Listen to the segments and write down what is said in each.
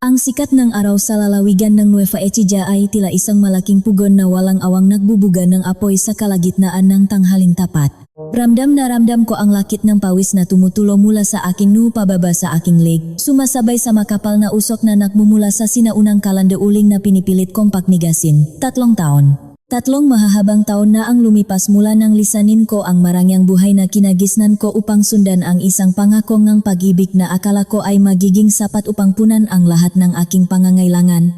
Ang sikat ng araw sa lalawigan ng Nueva Ecija ay tila isang malaking pugon na walang awang nagbubuga ng apoy sa kalagitnaan ng tanghaling tapat. Ramdam na ramdam ko ang lakit ng pawis na tumutulo mula sa aking noo pababa sa aking leg, sumasabay sa makapal na usok na nagmumula sa sinaunang kalandauling na pinipilit kong paknigasin. 3 taon. 3 mahahabang taon na ang lumipas mula nang lisanin ko ang marangyang buhay na kinagisnan ko upang sundan ang isang pangako ng pag-ibig na akala ko ay magiging sapat upang punan ang lahat ng aking pangangailangan.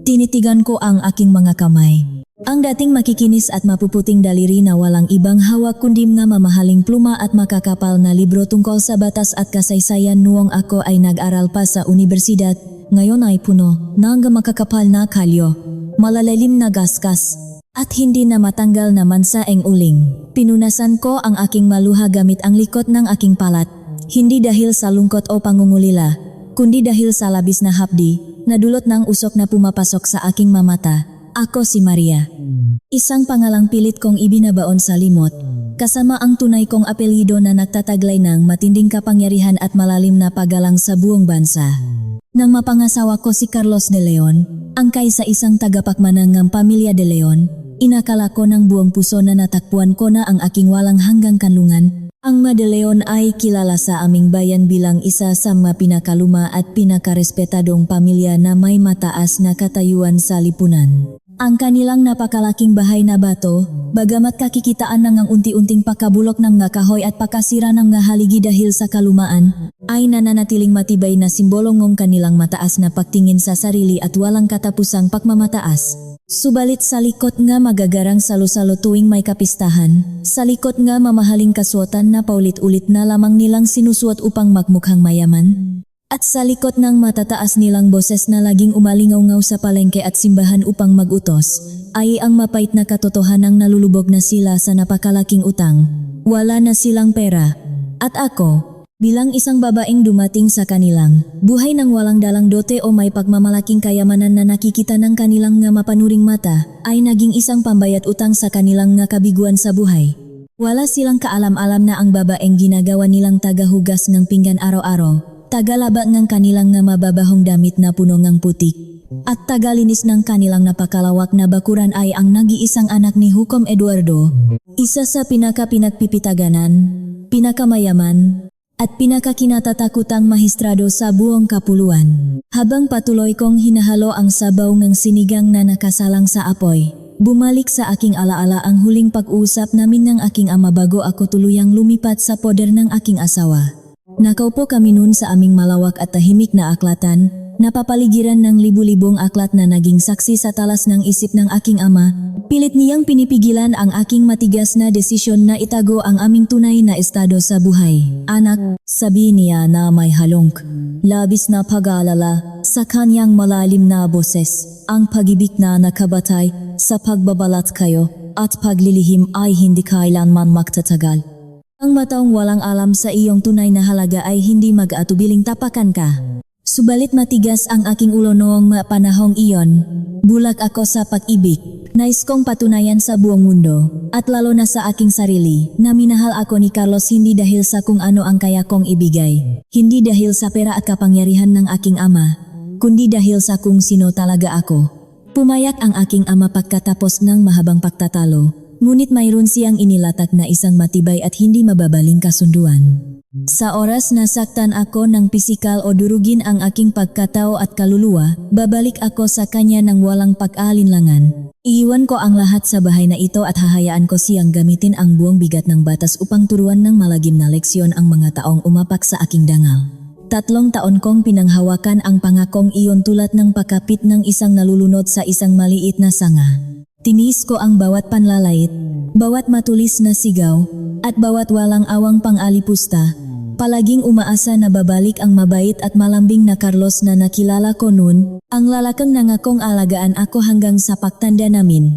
Tinitigan ko ang aking mga kamay. Ang dating makikinis at mapuputing daliri na walang ibang hawak kundi nga mamahaling pluma at makakapal na libro tungkol sa batas at kasaysayan noong ako ay nag-aral pa sa universidad, ngayon ay puno ng makakapal na kalyo, malalalim na gaskas, at hindi na matanggal na mansaeng uling. Pinunasan ko ang aking maluha gamit ang likot ng aking palat, hindi dahil sa lungkot o pangungulila, kundi dahil sa labis na hapdi, na dulot ng usok na pumapasok sa aking mamata. Ako si Maria. Isang pangalang pilit kong ibinabaon sa limot, kasama ang tunay kong apelyido na nagtataglay ng matinding kapangyarihan at malalim na paggalang sa buong bansa. Nang mapangasawa ko si Carlos de Leon, angkay sa isang tagapakmanang ng pamilya de Leon, inakala ko ng buong puso na natakpuan ko na ang aking walang hanggang kanlungan. Ang De Leon ay kilala sa aming bayan bilang isa sa mga pinakaluma at pinakarespetadong pamilya na may mataas na katayuan sa lipunan. Ang kanilang napakalaking bahay na bato, bagamat kakikitaan ng ang unti-unting pakabulok ng nga kahoy at pakasira ng nga haligi dahil sa kalumaan, ay nananatiling matibay na simbolo ng kanilang mataas na pagtingin sa sarili at walang katapusang pagmamataas. Subalit sa likod nga magagarang salo-salo tuwing may kapistahan, sa likod nga mamahaling kasuotan na paulit-ulit na lamang nilang sinusuot upang magmukhang mayaman, at sa likod ng matataas nilang boses na laging umalingaw-ngaw sa palengke at simbahan upang magutos, ay ang mapait na katotohanang nalulubog na sila sa napakalaking utang. Wala na silang pera. At ako, bilang isang babaeng dumating sa kanilang buhay ng walang dalang dote o may pagmamalaking kayamanan na nakikita ng kanilang nga mapanuring mata, ay naging isang pambayad utang sa kanilang nga kabiguan sa buhay. Wala silang kaalam-alam na ang babaeng ginagawa nilang tagahugas ng pinggan araw-araw, tagalaba ng kanilang nga mababahong damit na puno ng putik, at tagalinis ng kanilang napakalawak na bakuran ay ang nag-iisang anak ni Hukom Eduardo, isa sa pinaka-pinagpipitaganan, pinakamayaman, at pinakakinatatakutang mahistrado sa buong kapuluan. Habang patuloy kong hinahalo ang sabaw ng sinigang na nakasalang sa apoy, bumalik sa aking alaala ang huling pag-uusap namin ng aking ama bago ako tuluyang lumipat sa poder ng aking asawa. Nakaupo kami noon sa aming malawak at tahimik na aklatan, napapaligiran ng libu-libong aklat na naging saksi sa talas ng isip ng aking ama. Pilit niyang pinipigilan ang aking matigas na desisyon na itago ang aming tunay na estado sa buhay. Anak, sabi niya na may halong labis na pag-aalala sa kanyang malalim na boses. Ang pag-ibig na nakabatay sa pagbabalat kayo at paglilihim ay hindi kailanman magtatagal. Ang mataong walang alam sa iyong tunay na halaga ay hindi mag-aatubiling tapakan ka. Subalit matigas ang aking ulo noong panahong iyon. Bulag ako sa pag-ibig. Nais kong patunayan sa buong mundo, at lalo na sa aking sarili, na minahal ako ni Carlos hindi dahil sa kung ano ang kaya kong ibigay. Hindi dahil sa pera at kapangyarihan ng aking ama, kundi dahil sa kung sino talaga ako. Pumayak ang aking ama pagkatapos ng mahabang pagtatalo. Ngunit mayroon siyang inilatag na isang matibay at hindi mababaling kasunduan. Sa oras na saktan ako ng pisikal o durugin ang aking pagkatao at kaluluwa, babalik ako sa kanya ng walang pag-alinlangan. Iiwan ko ang lahat sa bahay na ito at hahayaan ko siyang gamitin ang buong bigat ng batas upang turuan ng malagim na leksyon ang mga taong umapak sa aking dangal. 3 taon kong pinanghawakan ang pangakong iyon tulad ng pakapit ng isang nalulunod sa isang maliit na sanga. Tinis ko ang bawat panlalait, bawat matulis na sigaw, at bawat walang awang pang-alipusta. Palaging umaasa na babalik ang mabait at malambing na Carlos na nakilala ko noon, ang lalakang nangakong alagaan ako hanggang sa pagtanda namin.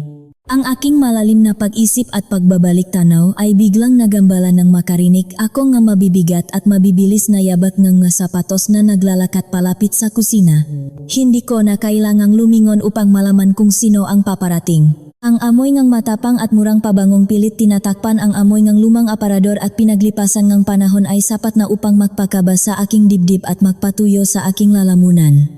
Ang aking malalim na pag-isip at pagbabalik tanaw ay biglang nagambala ng makarinig ako nga mabibigat at mabibilis na yabat ng sapatos na naglalakat palapit sa kusina. Hindi ko na kailangang lumingon upang malaman kung sino ang paparating. Ang amoy ng matapang at murang pabangong pilit tinatakpan ang amoy ng lumang aparador at pinaglipasan ng panahon ay sapat na upang magpakaba sa aking dibdib at magpatuyo sa aking lalamunan.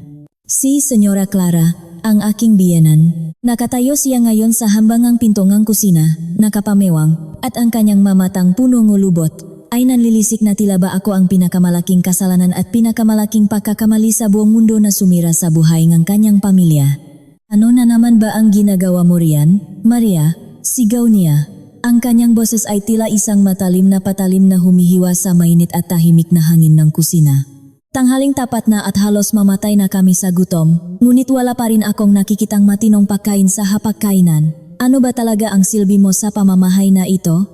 Si Senyora Clara, ang aking biyenan. Nakatayo siya ngayon sa hambangang pintungang kusina, nakapamewang, at ang kanyang mamatang puno ngulubot ay nanlilisik na tila ba ako ang pinakamalaking kasalanan at pinakamalaking pagkakamali sa buong mundo na sumira sa buhay ng kanyang pamilya. Ano na naman ba ang ginagawa mo riyan, Maria? Sigaw niya. Ang kanyang boses ay tila isang matalim na patalim na humihiwa sa mainit at tahimik na hangin ng kusina. Tanghaling tapat na at halos mamatay na kami sa gutom, ngunit wala pa rin akong nakikitang matinong pagkain sa hapagkainan. Ano ba talaga ang silbi mo sa pamamahay na ito?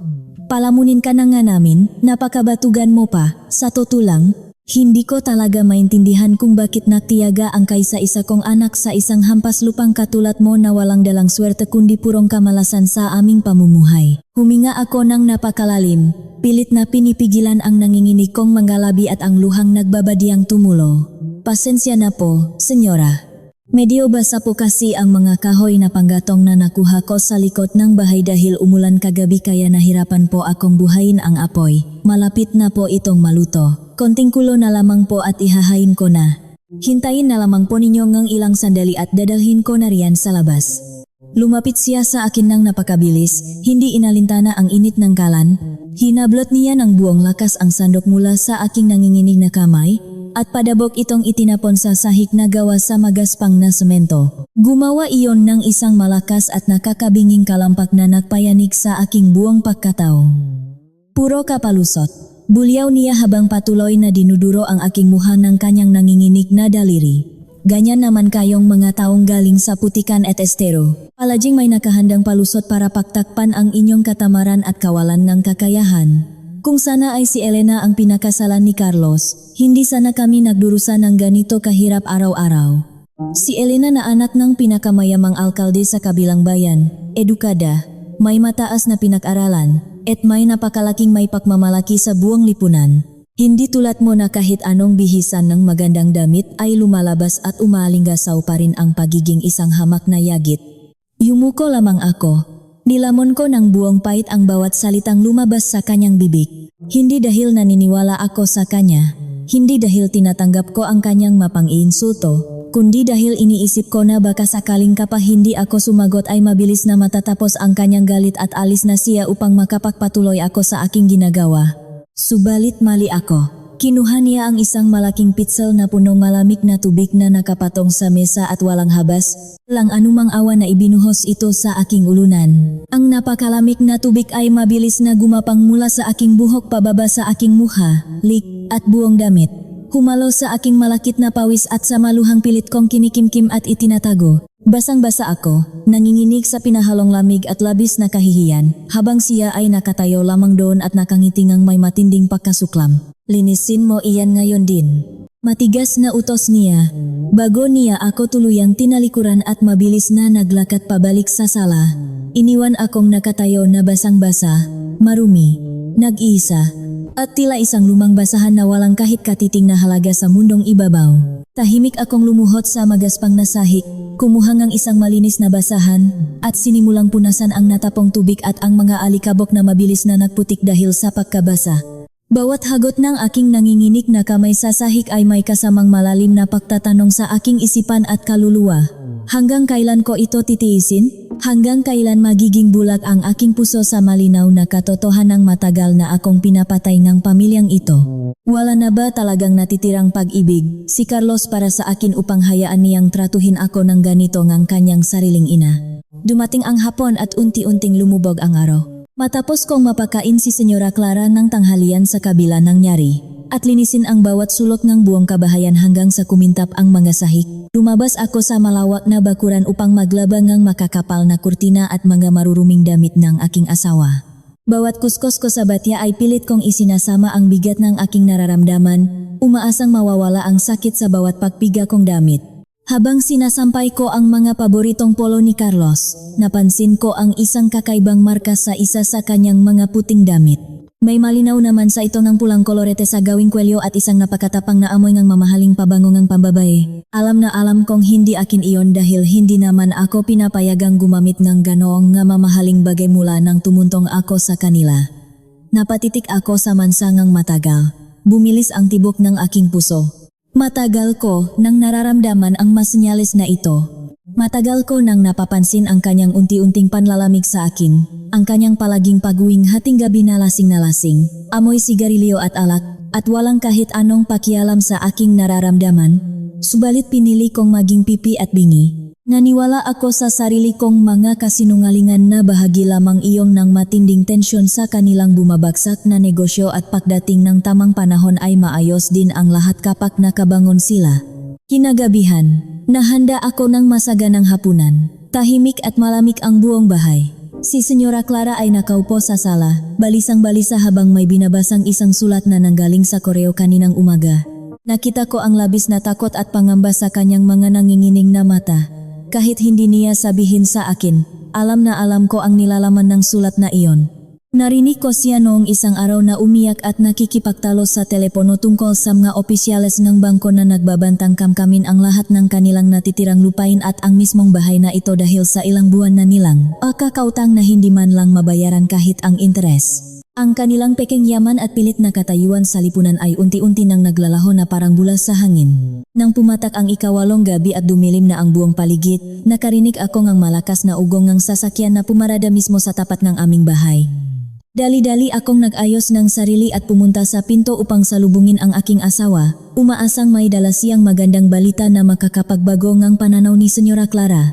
Palamunin ka na nga namin, napakabatugan mo pa, sa totoo lang. Hindi ko talaga maintindihan kung bakit nagtiyaga ang kaisa-isa kong anak sa isang hampas lupang katulad mo na walang dalang swerte kundi purong kamalasan sa aming pamumuhay. Huminga ako ng napakalalim, pilit na pinipigilan ang nanginginig kong mga labi at ang luhang nagbabadiyang tumulo. Pasensya na po, senyora. Medyo basa po kasi ang mga kahoy na panggatong na nakuha ko sa likod ng bahay dahil umulan kagabi kaya nahirapan po akong buhayin ang apoy. Malapit na po itong maluto. Konting kulo na lamang po at ihahain ko na. Hintayin na lamang po ninyo ng ilang sandali at dadalhin ko na riyan sa labas. Lumapit siya sa akin ng napakabilis, hindi inalintana ang init ng kalan. Hinablot niya ng buong lakas ang sandok mula sa aking nanginginig na kamay, at padabok itong itinapon sa sahig na gawa sa magaspang na semento. Gumawa iyon ng isang malakas at nakakabinging kalampak na nagpayanig sa aking buong pagkatao. Puro kapalusot. Bulyaw niya habang patuloy na dinuduro ang aking muha ng kanyang nanginginig na daliri. Ganyan naman kayong mga taong galing sa putikan at estero. Palaging may nakahandang palusot para pagtakpan ang inyong katamaran at kawalan ng kakayahan. Kung sana ay si Elena ang pinakasalan ni Carlos, hindi sana kami nagdurusa ng ganito kahirap araw-araw. Si Elena na anak ng pinakamayamang alkalde sa kabilang bayan, edukada, may mataas na pinag-aralan, at may napakalaking may pagmamalaki sa buong lipunan. Hindi tulad mo na kahit anong bihisan ng magandang damit ay lumalabas at umalingasaw pa rin ang pagiging isang hamak na yagit. Yumuko lamang ako. Nilamon ko ng buong pait ang bawat salitang lumabas sa kanyang bibig. Hindi dahil naniniwala ako sa kanya. Hindi dahil tinatanggap ko ang kanyang mapang-iinsulto. Kundi dahil iniisip ko na baka sakaling kapag hindi ako sumagot ay mabilis na matatapos ang kanyang galit at alis na siya upang makapagpatuloy ako sa aking ginagawa. Subalit mali ako. Kinuha niya ang isang malaking pitsel na punong malamig na tubig na nakapatong sa mesa at walang habas, lang anumang awa na ibinuhos ito sa aking ulunan. Ang napakalamig na tubig ay mabilis na gumapang mula sa aking buhok pababa sa aking muha, lik, at buong damit. Humalo sa aking malakit na pawis at sa maluhang pilit kong kinikimkim at itinatago. Basang-basa ako, nanginginig sa pinahalong lamig at labis na kahihiyan, habang siya ay nakatayo lamang doon at nakangitingang may matinding pagkasuklam. Linisin mo iyan ngayon din. Matigas na utos niya. Bago niya ako tuluyang tinalikuran at mabilis na naglakad pabalik sa sala. Iniwan akong nakatayo na basang-basa, marumi, nag-iisa, at tila isang lumang basahan na walang kahit katiting na halaga sa mundong ibabaw. Tahimik akong lumuhot sa magaspang na sahig, kumuha ng isang malinis na basahan, at sinimulang punasan ang natapong tubig at ang mga alikabok na mabilis na nagputik dahil sa pagkabasa. Bawat hagot ng aking nanginginig na kamay sa sahig ay may kasamang malalim na pagtatanong sa aking isipan at kaluluwa. Hanggang kailan ko ito titiisin? Hanggang kailan magiging bulag ang aking puso sa malinaw na katotohanang matagal na akong pinapatay ng pamilyang ito? Wala na ba talagang natitirang pag-ibig si Carlos para sa akin upang hayaan niyang tratuhin ako ng ganito ng kanyang sariling ina? Dumating ang hapon at unti-unting lumubog ang araw. Matapos kong mapakain si Senyora Clara ng tanghalian sa kabila ng nyari, at linisin ang bawat sulok ng buong kabahayan hanggang sa kumintap ang mga sahig, lumabas ako sa malawak na bakuran upang maglabang ng makakapal na kurtina at mga maruruming damit ng aking asawa. Bawat kuskos ko sa batya ay pilit kong isinasama ang bigat ng aking nararamdaman, umaasang mawawala ang sakit sa bawat pagpiga kong damit. Habang sinasampay ko ang mga paboritong polo ni Carlos, napansin ko ang isang kakaibang marka sa isa sa kanyang mga puting damit. May malinaw naman sa ito ng pulang kolorete sa gawing kwelyo at isang napakatapang na amoy ng mamahaling pabango ng pambabae. Alam na alam kong hindi akin iyon dahil hindi naman ako pinapayagang gumamit ng ganoong nga mamahaling bagay mula nang tumuntong ako sa kanila. Napatitik ako sa mansangang matagal. Bumilis ang tibok ng aking puso. Matagal ko nang nararamdaman ang masenyales na ito. Matagal ko nang napapansin ang kanyang unti-unting panlalamig sa akin, ang kanyang palaging pag-uwing hating gabi na lasing, amoy sigarilyo at alak, at walang kahit anong pakialam sa aking nararamdaman. Subalit pinili kong maging pipi at bingi. Naniwala ako sa sarili kong mga kasinungalingan na bahagi lamang iyon ng matinding tensyon sa kanilang bumabagsak na negosyo at pagdating ng tamang panahon ay maayos din ang lahat kapag nakabangon sila. Kinagabihan, nahanda ako ng masaganang hapunan. Tahimik at malamig ang buong bahay. Si Senyora Clara ay nakaupo sa sala, balisang-balisa habang may binabasang isang sulat na nanggaling sa koreo kaninang umaga. Nakita ko ang labis na takot at pangamba sa kanyang mga nanginginig na mata. Kahit hindi niya sabihin sa akin, alam na alam ko ang nilalaman ng sulat na iyon. Narinig ko siya noong isang araw na umiyak at nakikipagtalo sa telepono tungkol sa mga opisyales ng bangko na nagbabantang kamkamin ang lahat ng kanilang natitirang lupain at ang mismong bahay na ito dahil sa ilang buwan na nilang kakautang na hindi man lang mabayaran kahit ang interes. Ang kanilang peking yaman at pilit na katayuan sa lipunan ay unti-unti nang naglalaho na parang bulas sa hangin. Nang pumatak ang ikawalong gabi at dumilim na ang buong paligid, nakarinig ako ng malakas na ugong ng sasakyan na pumarada mismo sa tapat ng aming bahay. Dali-dali akong nag-ayos ng sarili at pumunta sa pinto upang salubungin ang aking asawa, umaasang may dala siyang magandang balita na makakapagbago ng pananaw ni Senyora Clara.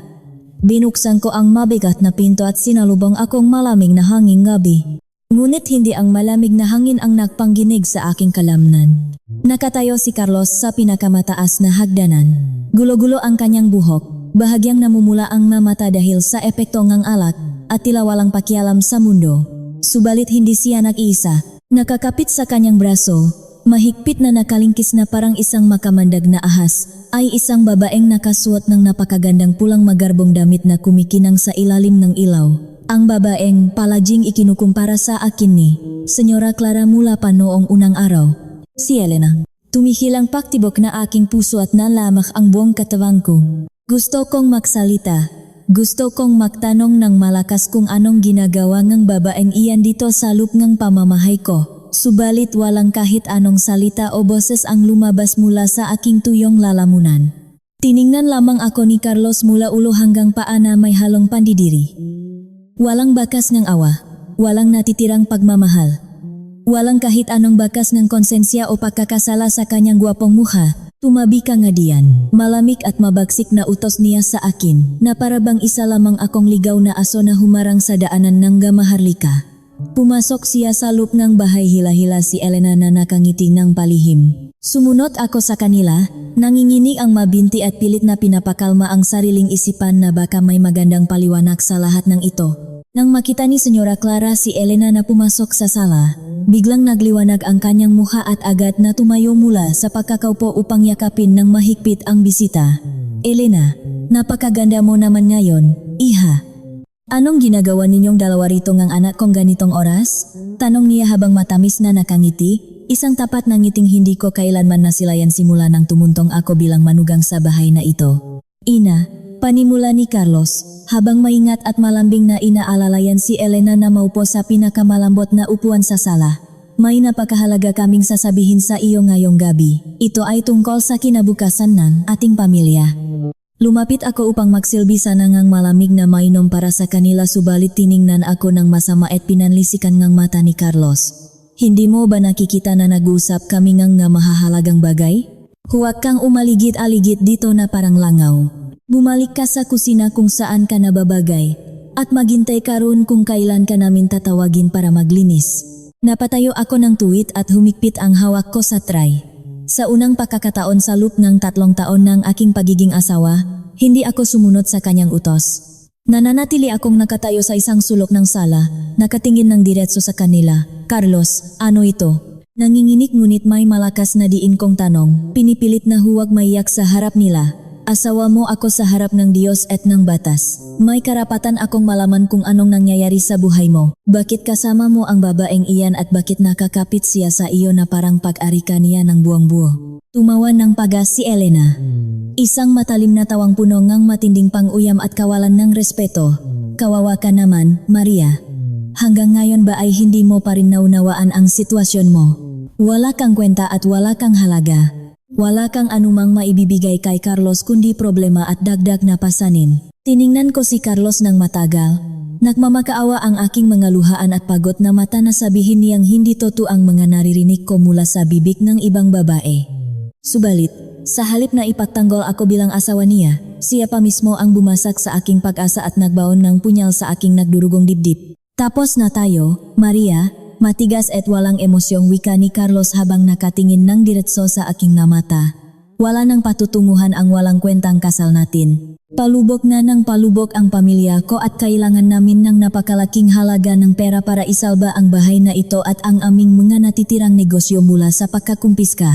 Binuksan ko ang mabigat na pinto at sinalubong akong malamig na hanging gabi. Ngunit hindi ang malamig na hangin ang nagpangginig sa aking kalamnan. Nakatayo si Carlos sa pinakamataas na hagdanan. Gulo-gulo ang kanyang buhok, bahagyang namumula ang mata dahil sa epekto ng alak, at tila walang pakialam sa mundo. Subalit hindi siya nag-iisa. Nakakapit sa kanyang braso, mahigpit na nakalingkis na parang isang makamandag na ahas, ay isang babaeng nakasuot ng napakagandang pulang magarbong damit na kumikinang sa ilalim ng ilaw. Ang babaeng palaging ikinukumpara sa akin ni Senyora Clara mula pa noong unang araw. Si Elena. Tumihilang paktibok na aking puso at nalamak ang buong katawan ko. Gusto kong magsalita. Gusto kong magtanong ng malakas kung anong ginagawa ng babaeng iyan dito sa loob ng pamamahay ko. Subalit walang kahit anong salita o boses ang lumabas mula sa aking tuyong lalamunan. Tiningnan lamang ako ni Carlos mula ulo hanggang paa na may halong pandidiri. Walang bakas ng awa, walang natitirang pagmamahal. Walang kahit anong bakas ng konsensya o pagkakasala sa kanyang gwapong mukha. Tumabi ka nga diyan. Malamig at mabagsik na utos niya sa akin na parabang isa lamang akong ligaw na aso na humarang sa daanan ng Gamaharlika. Pumasok siya sa loob ng bahay, hila-hila si Elena na nakangiti ng palihim. Sumunod ako sa kanila, nanginginig ang mabinti at pilit na pinapakalma ang sariling isipan na baka may magandang paliwanag sa lahat ng ito. Nang makita ni Senyora Clara si Elena na pumasok sa sala, biglang nagliwanag ang kanyang mukha at agad na tumayo mula sa pagkakaupo upang yakapin ng mahigpit ang bisita. Elena, napakaganda mo naman ngayon, iha. Anong ginagawa ninyong dalawa rito ng anak kong ganitong oras? Tanong niya habang matamis na nakangiti. Isang tapat na ngiting hindi ko kailanman nasilayan simula nang tumuntong ako bilang manugang sa bahay na ito. Ina, panimula ni Carlos, habang maingat at malambing na inaalalayan si Elena na maupo sa pinakamalambot na upuan sa sala. May napakahalaga kaming sasabihin sa iyo ngayong gabi. Ito ay tungkol sa kinabukasan ng ating pamilya. Lumapit ako upang magsilbi sa nangang malamig na mainom para sa kanila, subalit tiningnan ako ng masama at pinanlisikan ng mata ni Carlos. Hindi mo ba nakikita na nag-usap kami ng nga mahahalagang bagay? Huwag kang umaligid-aligid dito na parang langaw. Bumalik ka sa kusina kung saan ka nababagay at maghintay ka roon kung kailan ka namin tatawagin para maglinis. Napatayo ako ng tuwid at humigpit ang hawak ko sa tray. Sa unang pagkakataon sa loob ng 3 taon ng aking pagiging asawa, hindi ako sumunod sa kanyang utos. Nananatili akong nakatayo sa isang sulok ng sala, nakatingin ng diretso sa kanila. Carlos, ano ito? Nanginginig ngunit may malakas na diin kong tanong, pinipilit na huwag maiyak sa harap nila. Asawa mo ako sa harap ng Diyos at ng batas. May karapatan akong malaman kung anong nangyayari sa buhay mo. Bakit kasama mo ang babaeng iyan at bakit nakakapit siya sa iyo na parang pag-arika niya ng buwang-buo? Tumawa ng pagas si Elena. Isang matalim na tawang puno ng matinding pang-uyam at kawalan ng respeto. Kawawa ka naman, Maria. Hanggang ngayon ba ay hindi mo pa rin naunawaan ang sitwasyon mo? Wala kang kwenta at wala kang halaga. Wala kang anumang maibibigay kay Carlos kundi problema at dagdag na pasanin. Tiningnan ko si Carlos ng matagal. Nagmamakaawa ang aking mga luhaan at pagod na mata na sabihin niyang hindi totoo ang mga naririnig ko mula sa bibig ng ibang babae. Subalit, sa halip na ipagtanggol ako bilang asawa niya, siya pa mismo ang bumasak sa aking pag-asa at nagbaon ng punyal sa aking nagdurugong dibdib. Tapos na tayo, Maria. Matigas at walang emosyong wika ni Carlos habang nakatingin ng diretso sa aking na mata. Wala nang patutunguhan ang walang kwentang kasal natin. Palubok na ng palubok ang pamilya ko at kailangan namin ng napakalaking halaga ng pera para isalba ang bahay na ito at ang aming mga natitirang negosyo mula sa pagkakumpiska.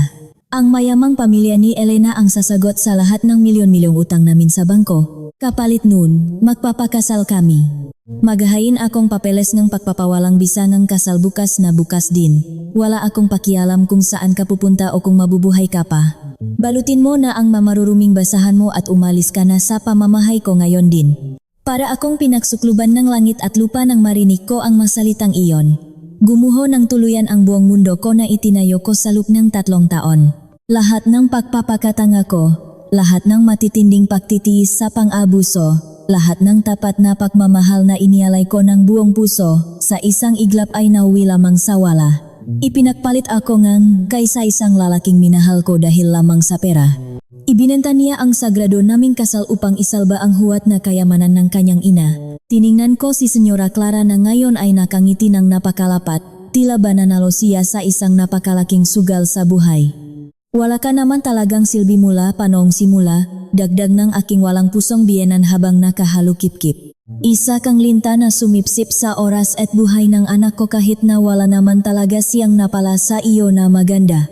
Ang mayamang pamilya ni Elena ang sasagot sa lahat ng milyon-milyong utang namin sa bangko. Kapalit nun, magpapakasal kami. Magahain akong papeles ng pagpapawalang bisa ng kasal bukas na bukas din. Wala akong pakialam kung saan ka pupunta o kung mabubuhay ka pa. Balutin mo na ang mamaruruming basahan mo at umalis ka na sa pamamahay ko ngayon din. Para akong pinaksukluban ng langit at lupa nang marinig ko ang masalitang iyon. Gumuho ng tuluyan ang buong mundo ko na itinayo ko sa loob ng 3 taon. Lahat ng pagpapakatanga ko, lahat ng matitinding pagtitiis sa pang-abuso, lahat ng tapat na pagmamahal na inialay ko ng buong puso, sa isang iglap ay nauwi lamang sa wala. Ipinagpalit ako ngang kaysa isang lalaking minahal ko dahil lamang sa pera. Ibinenta niya ang sagrado naming kasal upang isalba ang huwat na kayamanan ng kanyang ina. Tiningnan ko si Senyora Clara na ngayon ay nakangiti ng napakalapat, tila ba nanalo siya sa isang napakalaking sugal sa buhay. Wala ka naman talagang silbi mula panong simula, dagdag ng aking walang pusong biyenan habang nakahalukip-kip. Isa kang linta na sumipsip sa oras at buhay ng anak ko kahit na wala naman talaga siyang napala sa iyo na maganda.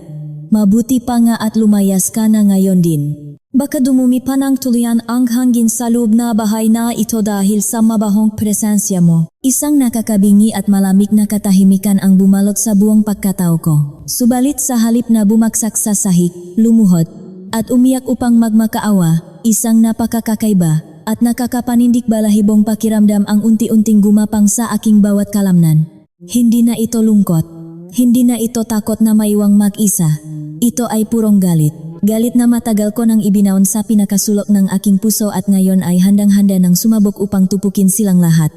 Mabuti pa nga at lumayas ka na ngayon din. Baka dumumi pa ng tuluyan ang hangin sa loob na bahay na ito dahil sa mabahong presensya mo. Isang nakakabingi at malamig na katahimikan ang bumalot sa buong pagkatao ko. Subalit sa halip na bumagsak sa sahig, lumuhod, at umiyak upang magmakaawa, isang napakakakaiba at nakakapanindik balahibong pakiramdam ang unti-unting gumapang sa aking bawat kalamnan. Hindi na ito lungkot. Hindi na ito takot na maiwang mag-isa. Ito ay purong galit. Galit na matagal ko nang ibinaon sa pinakasulok ng aking puso at ngayon ay handang-handa nang sumabog upang tupukin silang lahat.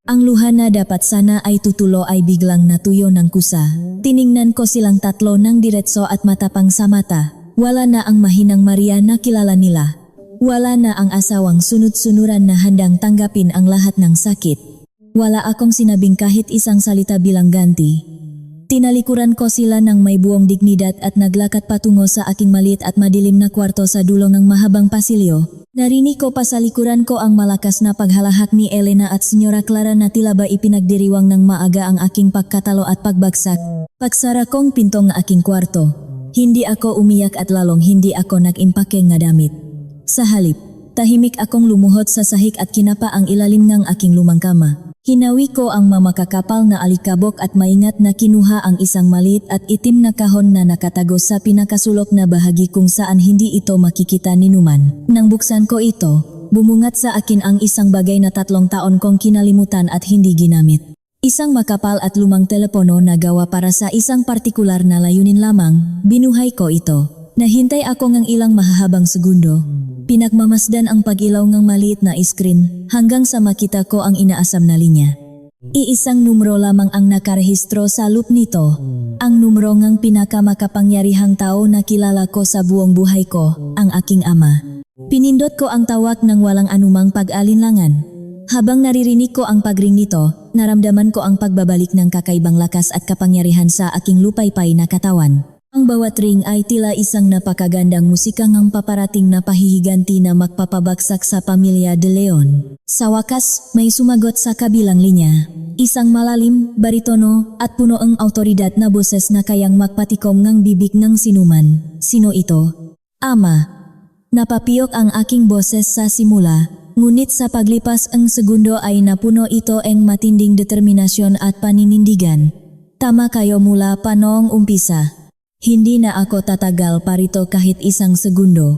Ang luha na dapat sana ay tutulo ay biglang natuyo ng kusa. Tiningnan ko silang tatlo ng diretso at matapang sa mata. Wala na ang mahinang Maria na kilala nila. Wala na ang asawang sunod-sunuran na handang tanggapin ang lahat ng sakit. Wala akong sinabing kahit isang salita bilang ganti. Tinalikuran ko sila ng may buong dignidad at naglakat patungo sa aking maliit at madilim na kwarto sa dulo ng mahabang pasilyo. Narinig ko pa sa likuran ko ang malakas na paghalahak ni Elena at Senyora Clara na tila ba ipinagdiriwang ng maaga ang aking pagkatalo at pagbagsak. Pagsara kong pinto ng aking kwarto. Hindi ako umiyak at lalong hindi ako nag-impake nga damit. Sa halip, tahimik akong lumuhod sa sahig at kinapa ang ilalim ng aking lumang kama. Hinawi ko ang mamakakapal na alikabok at maingat na kinuha ang isang maliit at itim na kahon na nakatago sa pinakasulok na bahagi kung saan hindi ito makikita ni Numan. Nang buksan ko ito, bumungat sa akin ang isang bagay na 3 taon kong kinalimutan at hindi ginamit. Isang makapal at lumang telepono na gawa para sa isang partikular na layunin lamang, binuhay ko ito. Nahintay ako ng ilang mahahabang segundo. Pinagmamasdan ang pag-ilaw ng maliit na screen hanggang sa makita ko ang inaasam na linya. Iisang numero lamang ang nakarehistro sa loop nito. Ang numero ng pinakamakapangyarihang tao na kilala ko sa buong buhay ko, ang aking ama. Pinindot ko ang tawag ng walang anumang pag-alinlangan. Habang naririnig ko ang pagring nito, naramdaman ko ang pagbabalik ng kakaibang lakas at kapangyarihan sa aking lupaypay na katawan. Ang bawat ring ay tila isang napakagandang musika ng paparating na pahihiganti na magpapabagsak sa pamilya De Leon. Sa wakas, may sumagot sa kabilang linya. Isang malalim, baritono at puno ang autoridad na boses na kayang magpatikom ng bibig ng sinuman. Sino ito? Ama. Napapiyok ang aking boses sa simula, ngunit sa paglipas ang segundo ay napuno ito ang matinding determinasyon at paninindigan. Tama kayo mula pa noong umpisa. Hindi na ako tatagal parito kahit isang segundo.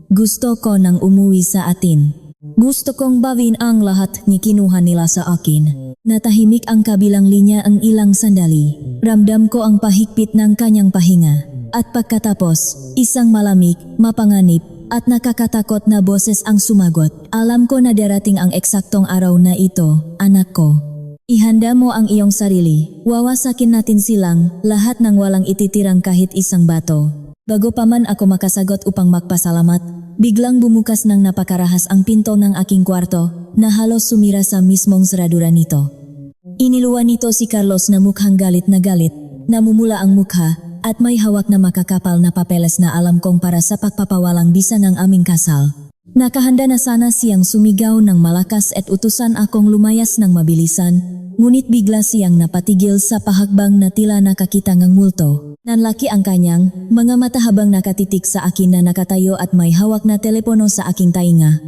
Gusto ko nang umuwi sa atin. Gusto kong bawin ang lahat ni kinuha nila sa akin. Natahimik ang kabilang linya ang ilang sandali. Ramdam ko ang pahigpit ng kanyang pahinga. At pagkatapos, isang malamig, mapanganib, at nakakatakot na boses ang sumagot. Alam ko na darating ang eksaktong araw na ito, anak ko. Ihanda mo ang iyong sarili. Wawasakin natin silang, lahat ng walang ititirang kahit isang bato. Bago pa man ako makasagot upang magpasalamat, biglang bumukas ng napakarahas ang pinto ng aking kwarto, na halos sumira sa mismong seradura nito. Iniluwan nito si Carlos na mukhang galit, namumula ang mukha, at may hawak na makakapal na papeles na alam kong para sa pagpapawalang bisa ng aming kasal. Nakahanda na sana siyang sumigaw ng malakas at utusan akong lumayas ng mabilisan, ngunit bigla siyang napatigil sa pahakbang na tila nakakita ng multo. Nanlaki ang kanyang mga mata habang nakatitik sa akin na nakatayo at may hawak na telepono sa aking tainga.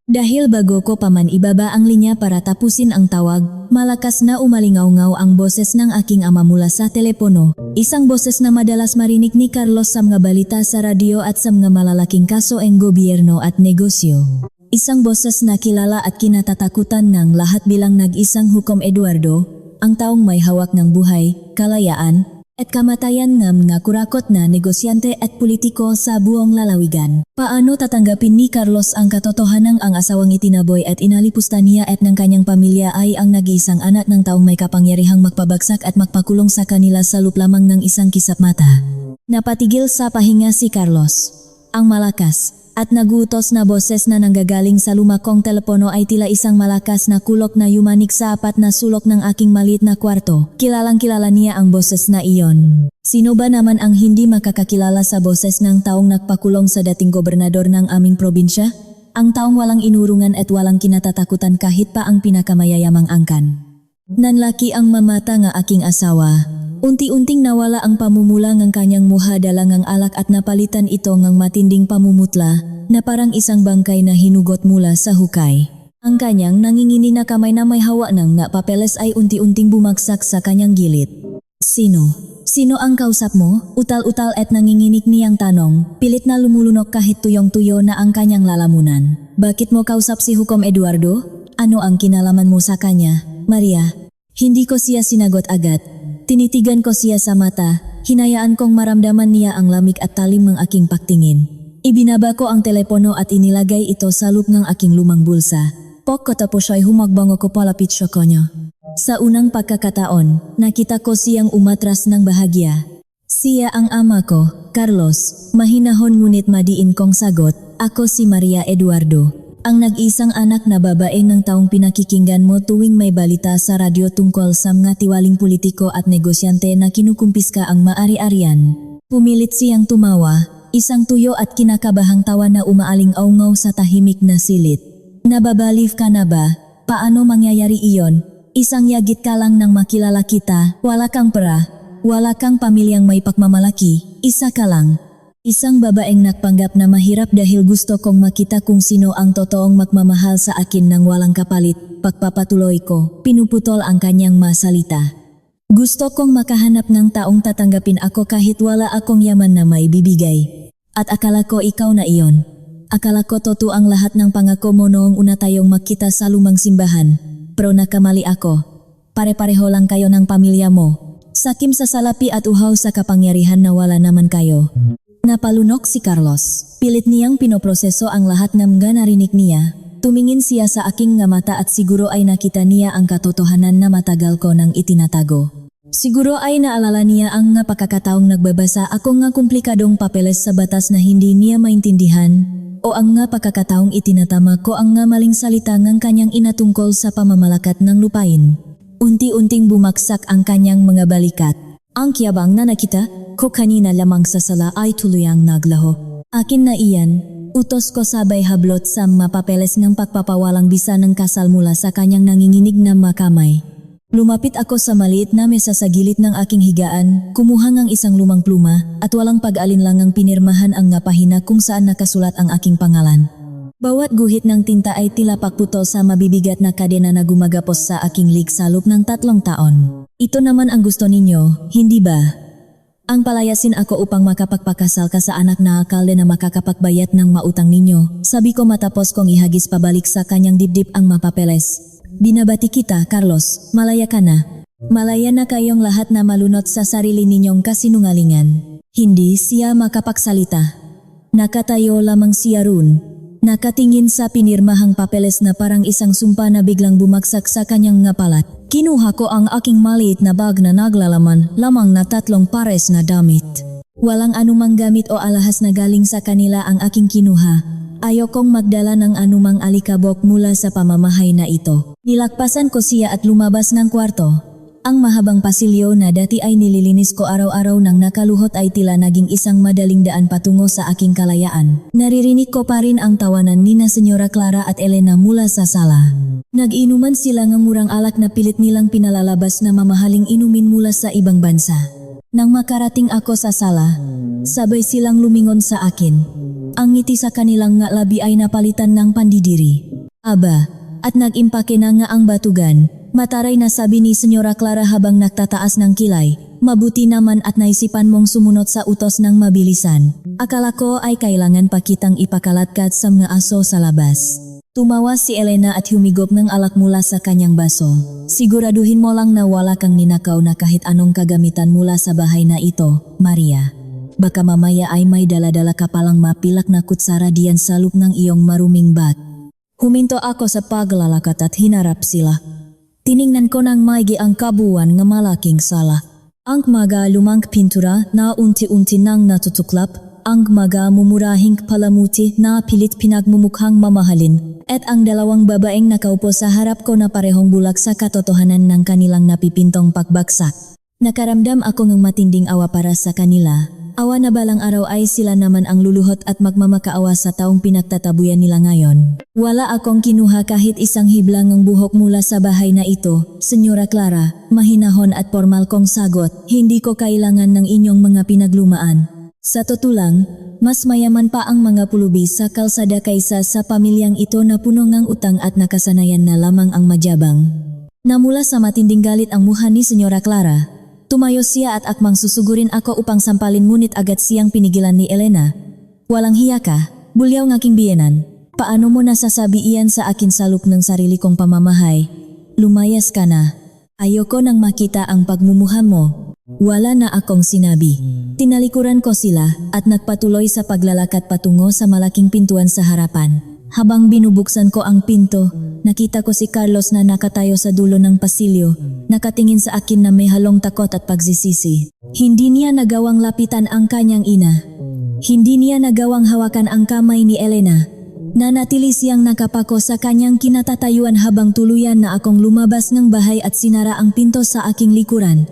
Dahil bago ko pa man ibaba ang linya para tapusin ang tawag, malakas na umalingaw-ngaw ang boses ng aking ama mula sa telepono. Isang boses na madalas marinig ni Carlos sa mga balita sa radyo at sa mga malalaking kaso ng gobyerno at negosyo. Isang boses na kilala at kinatatakutan ng lahat bilang nag-isang Hukom Eduardo, ang taong may hawak ng buhay, kalayaan, at kamatayan ng mga kurakot na negosyante at politiko sa buong lalawigan. Paano tatanggapin ni Carlos ang katotohanang ang asawang itinaboy at inalipusta niya at ng kanyang pamilya ay ang nag-iisang anak ng taong may kapangyarihang magpabagsak at magpakulong sa kanila sa loob lamang ng isang kisap mata? Napatigil sa pahinga si Carlos. Ang malakas at nagutos na boses na nanggagaling sa lumakong telepono ay tila isang malakas na kulok na yumanik sa apat na sulok ng aking maliit na kwarto. Kilalang-kilala niya ang boses na iyon. Sino ba naman ang hindi makakakilala sa boses ng taong nagpakulong sa dating gobernador ng aming probinsya? Ang taong walang inurungan at walang kinatatakutan kahit pa ang pinakamayayamang angkan. Nanlaki ang mamata nga aking asawa. Unti-unting nawala ang pamumula ng kanyang muha dala ng alak at napalitan ito ng matinding pamumutla na parang isang bangkay na hinugot mula sa hukay. Ang kanyang nangingini na kamay na may hawa ng nga papeles ay unti-unting bumagsak sa kanyang gilid. Sino? Sino ang kausap mo? Utal-utal at nanginginig niyang tanong, pilit na lumulunok kahit tuyong-tuyo na ang kanyang lalamunan. Bakit mo kausap si Hukom Eduardo? Ano ang kinalaman mo sa kanya, Maria? Hindi ko siya sinagot agad. Tinitigan ko siya sa mata, hinayaan kong maramdaman niya ang lamig at talim ng aking pagtingin. Ibinaba ko ang telepono at inilagay ito sa loob ng aking lumang bulsa. Pagkatapos ay humagbang ako palapit sa kanya. Sa unang pagkakataon, nakita ko siyang umatras ng bahagya. Siya ang ama ko, Carlos, mahinahon ngunit madiin kong sagot, ako si Maria Eduardo. Ang nag-isang anak na babae ng taong pinakikinggan mo tuwing may balita sa radyo tungkol sa mga tiwaling politiko at negosyante na kinukumpiska ang maari-arian. Pumilit siyang tumawa, isang tuyo at kinakabahang tawa na umaaling-aungaw sa tahimik na silid. Nababaliw ka na ba? Paano mangyayari iyon? Isang yagit ka lang nang makilala kita, wala kang pera, wala kang pamilyang may pagmamalaki, isa ka lang. Isang babaeng nagpanggap na mahirap dahil gusto kong makita kung sino ang totoong magmamahal sa akin ng walang kapalit. Pagpapatuloy ko, pinuputol ang kanyang masalita. Gusto kong makahanap ng taong tatanggapin ako kahit wala akong yaman na may bibigay. At akala ko ikaw na iyon. Akala ko totoo ang lahat ng pangako mo noong una tayong magkita sa lumang simbahan. Pero nakamali ako. Pare-pareho lang kayo ng pamilya mo. Sakim sa salapi at uhaw sa kapangyarihan na wala naman kayo. Napalunok si Carlos. Pilit niyang pinoproseso ang lahat ng mga narinig niya. Tumingin siya sa aking nga mata at siguro ay nakita niya ang katotohanan na matagal ko nang itinatago. Siguro ay naalala niya ang nga pagkakataong nagbabasa ako nga komplikadong papeles sa batas na hindi niya maintindihan, o ang nga pagkakataong itinatama ko ang nga maling salita ng kanyang ina tungkol sa pamamalakat ng lupain. Unti-unting bumaksak ang kanyang mga balikat. Ang kiyabang na nakita ko kanina lamang sa sala ay tuluyang naglaho. Akin na iyan, utos ko sabay hablot sa mapapeles ng pagpapawalang bisa ng kasal mula sa kanyang nanginginig na makamay. Lumapit ako sa maliit na mesa sa gilid ng aking higaan, kumuha ng isang lumang pluma at walang pag-alinlangang pinirmahan ang nga pahina kung saan nakasulat ang aking pangalan. Bawat guhit ng tinta ay tila pagputol sa mabibigat na kadena na gumagapos sa aking lig sa loob ng 3 taon. Ito naman ang gusto ninyo, hindi ba? Ang palayasin ako upang makapagpakasal ka sa anak na alkalde na makakapagbayad ng mautang ninyo. Sabi ko matapos kong ihagis pabalik sa kanyang dibdib ang mapapeles. Binabati kita, Carlos, malaya ka na. Malaya na kayong lahat na malunot sa sarili ninyong kasinungalingan. Hindi siya makapagsalita. Nakatayo lamang siya roon. Nakatingin sa pinirmahang papeles na parang isang sumpa na biglang bumagsak sa kanyang ngapalat. Kinuha ko ang aking maliit na bag na naglalaman lamang na 3 pares na damit. Walang anumang gamit o alahas na galing sa kanila ang aking kinuha. Ayokong magdala ng anumang alikabok mula sa pamamahay na ito. Nilakpasan ko siya at lumabas ng kwarto. Ang mahabang pasilyo na dati ay nililinis ko araw-araw nang nakaluhot ay tila naging isang madaling daan patungo sa aking kalayaan. Naririnig ko pa rin ang tawanan ni na Senyora Clara at Elena mula sa sala. Nag-inuman sila ng murang alak na pilit nilang pinalalabas na mamahaling inumin mula sa ibang bansa. Nang makarating ako sa sala, sabay silang lumingon sa akin. Ang ngiti sa kanilang nga labi ay napalitan ng pandidiri. Aba, at nag-impake na nga ang batugan. Mataray na sabi ni Senyora Clara habang nagtataas ng kilay, mabuti naman at naisipan mong sumunod sa utos ng mabilisan. Akala ko ay kailangan pa kitang ipakalatkat sa mga aso sa labas. Tumawa si Elena at humigop ng alak mula sa kanyang baso. Siguraduhin mo lang na wala kang ninakaw na kahit anong kagamitan mula sa bahay na ito, Maria. Baka mamaya ay may dala-dala ka palang mapilak na kutsara diyan sa loob ng iyong maruming bag. Huminto ako sa paglalakat at hinarap sila. Tiningnan ko ng maigi ang kabuuan ng malaking sala. Ang mga lumang pintura na unti-unti nang natutuklap, ang mga mumurahing palamuti na pilit pinagmumukhang mamahalin, at ang 2 babaeng nakaupo sa harap ko na parehong bulak sa katotohanan ng kanilang napipintong pagbagsak. Nakaramdam ako ng matinding awa para sa kanila. Awa na balang araw ay sila naman ang luluhot at magmamakaawa sa taong pinagtatabuyan nila ngayon. Wala akong kinuha kahit isang hiblang ng buhok mula sa bahay na ito, Senyora Clara, mahinahon at formal kong sagot, hindi ko kailangan ng inyong mga pinaglumaan. Sa totoo lang, mas mayaman pa ang mga pulubi sa kalsada kaysa sa pamilyang ito na puno ng utang at nakasanayan na lamang ang majabang. Namula sa matinding galit ang mukha ni Senyora Clara. Tumayo siya at akmang susugurin ako upang sampalin ngunit agad siyang pinigilan ni Elena. Walang hiya ka, bulyaw ng aking biyenan. Paano mo nasasabi iyan sa akin sa loob ng sarili kong pamamahay? Lumayas ka na. Ayoko nang makita ang pagmumuha mo. Wala na akong sinabi. Tinalikuran ko sila at nagpatuloy sa paglalakad patungo sa malaking pintuan sa harapan. Habang binubuksan ko ang pinto, nakita ko si Carlos na nakatayo sa dulo ng pasilyo, nakatingin sa akin na may halong takot at pagsisisi. Hindi niya nagawang lapitan ang kanyang ina. Hindi niya nagawang hawakan ang kamay ni Elena. Nanatili siyang nakapako sa kanyang kinatatayuan habang tuluyan na akong lumabas ng bahay at sinara ang pinto sa aking likuran.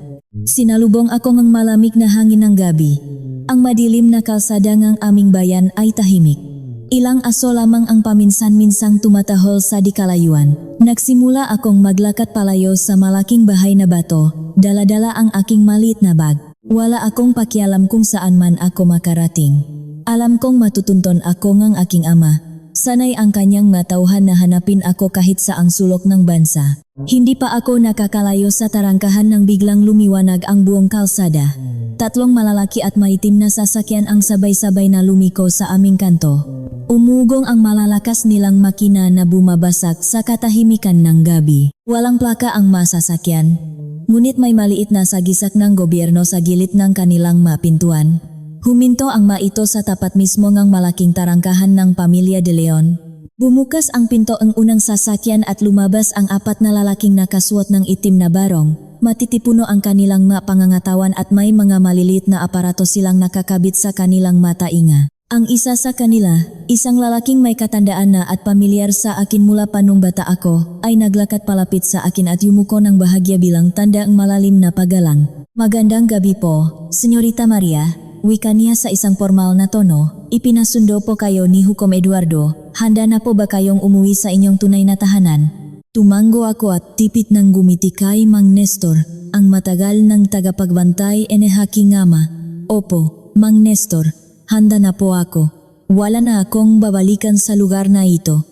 Sinalubong ako ng malamig na hangin ng gabi. Ang madilim na kalsada ng aming bayan ay tahimik. Ilang aso lamang ang paminsan-minsang tumatahol sa dikalayuan. Nagsimula akong maglakad palayo sa malaking bahay na bato, dala-dala ang aking maliit na bag. Wala akong pakialam kung saan man ako makarating. Alam kong matutunton ako ng aking ama. Sanay ang kanyang matauhan na hanapin ako kahit sa ang sulok ng bansa. Hindi pa ako nakakalayo sa tarangkahan nang biglang lumiwanag ang buong kalsada. 3 malalaki at maitim na sasakyan ang sabay-sabay na lumiko sa aming kanto. Umugong ang malalakas nilang makina na bumabasag sa katahimikan ng gabi. Walang plaka ang masasakyan, ngunit may maliit na sagisak ng gobyerno sa gilid ng kanilang mapintuan. Huminto ang maito sa tapat mismo ng malaking tarangkahan ng Pamilya de Leon. Bumukas ang pinto ang unang sasakyan at lumabas ang 4 na lalaking nakasuot ng itim na barong. Matitipuno ang kanilang pangangatawan at may mga maliliit na aparato silang nakakabit sa kanilang matainga. Ang isa sa kanila, isang lalaking may katandaan na at pamilyar sa akin mula pa nung bata ako, ay naglakad palapit sa akin at yumuko ng bahagya bilang tanda ang malalim na paggalang. Magandang gabi po, Senyorita Maria, wika niya sa isang formal na tono. Ipinasundo po kayo ni Hukom Eduardo, handa na po ba kayong umuwi sa inyong tunay na tahanan? Tumango ako at tipit ng gumiti kay Mang Nestor, ang matagal ng tagapagbantay ene haking ama. Opo, Mang Nestor. Handa na po ako. Wala na akong babalikan sa lugar na ito.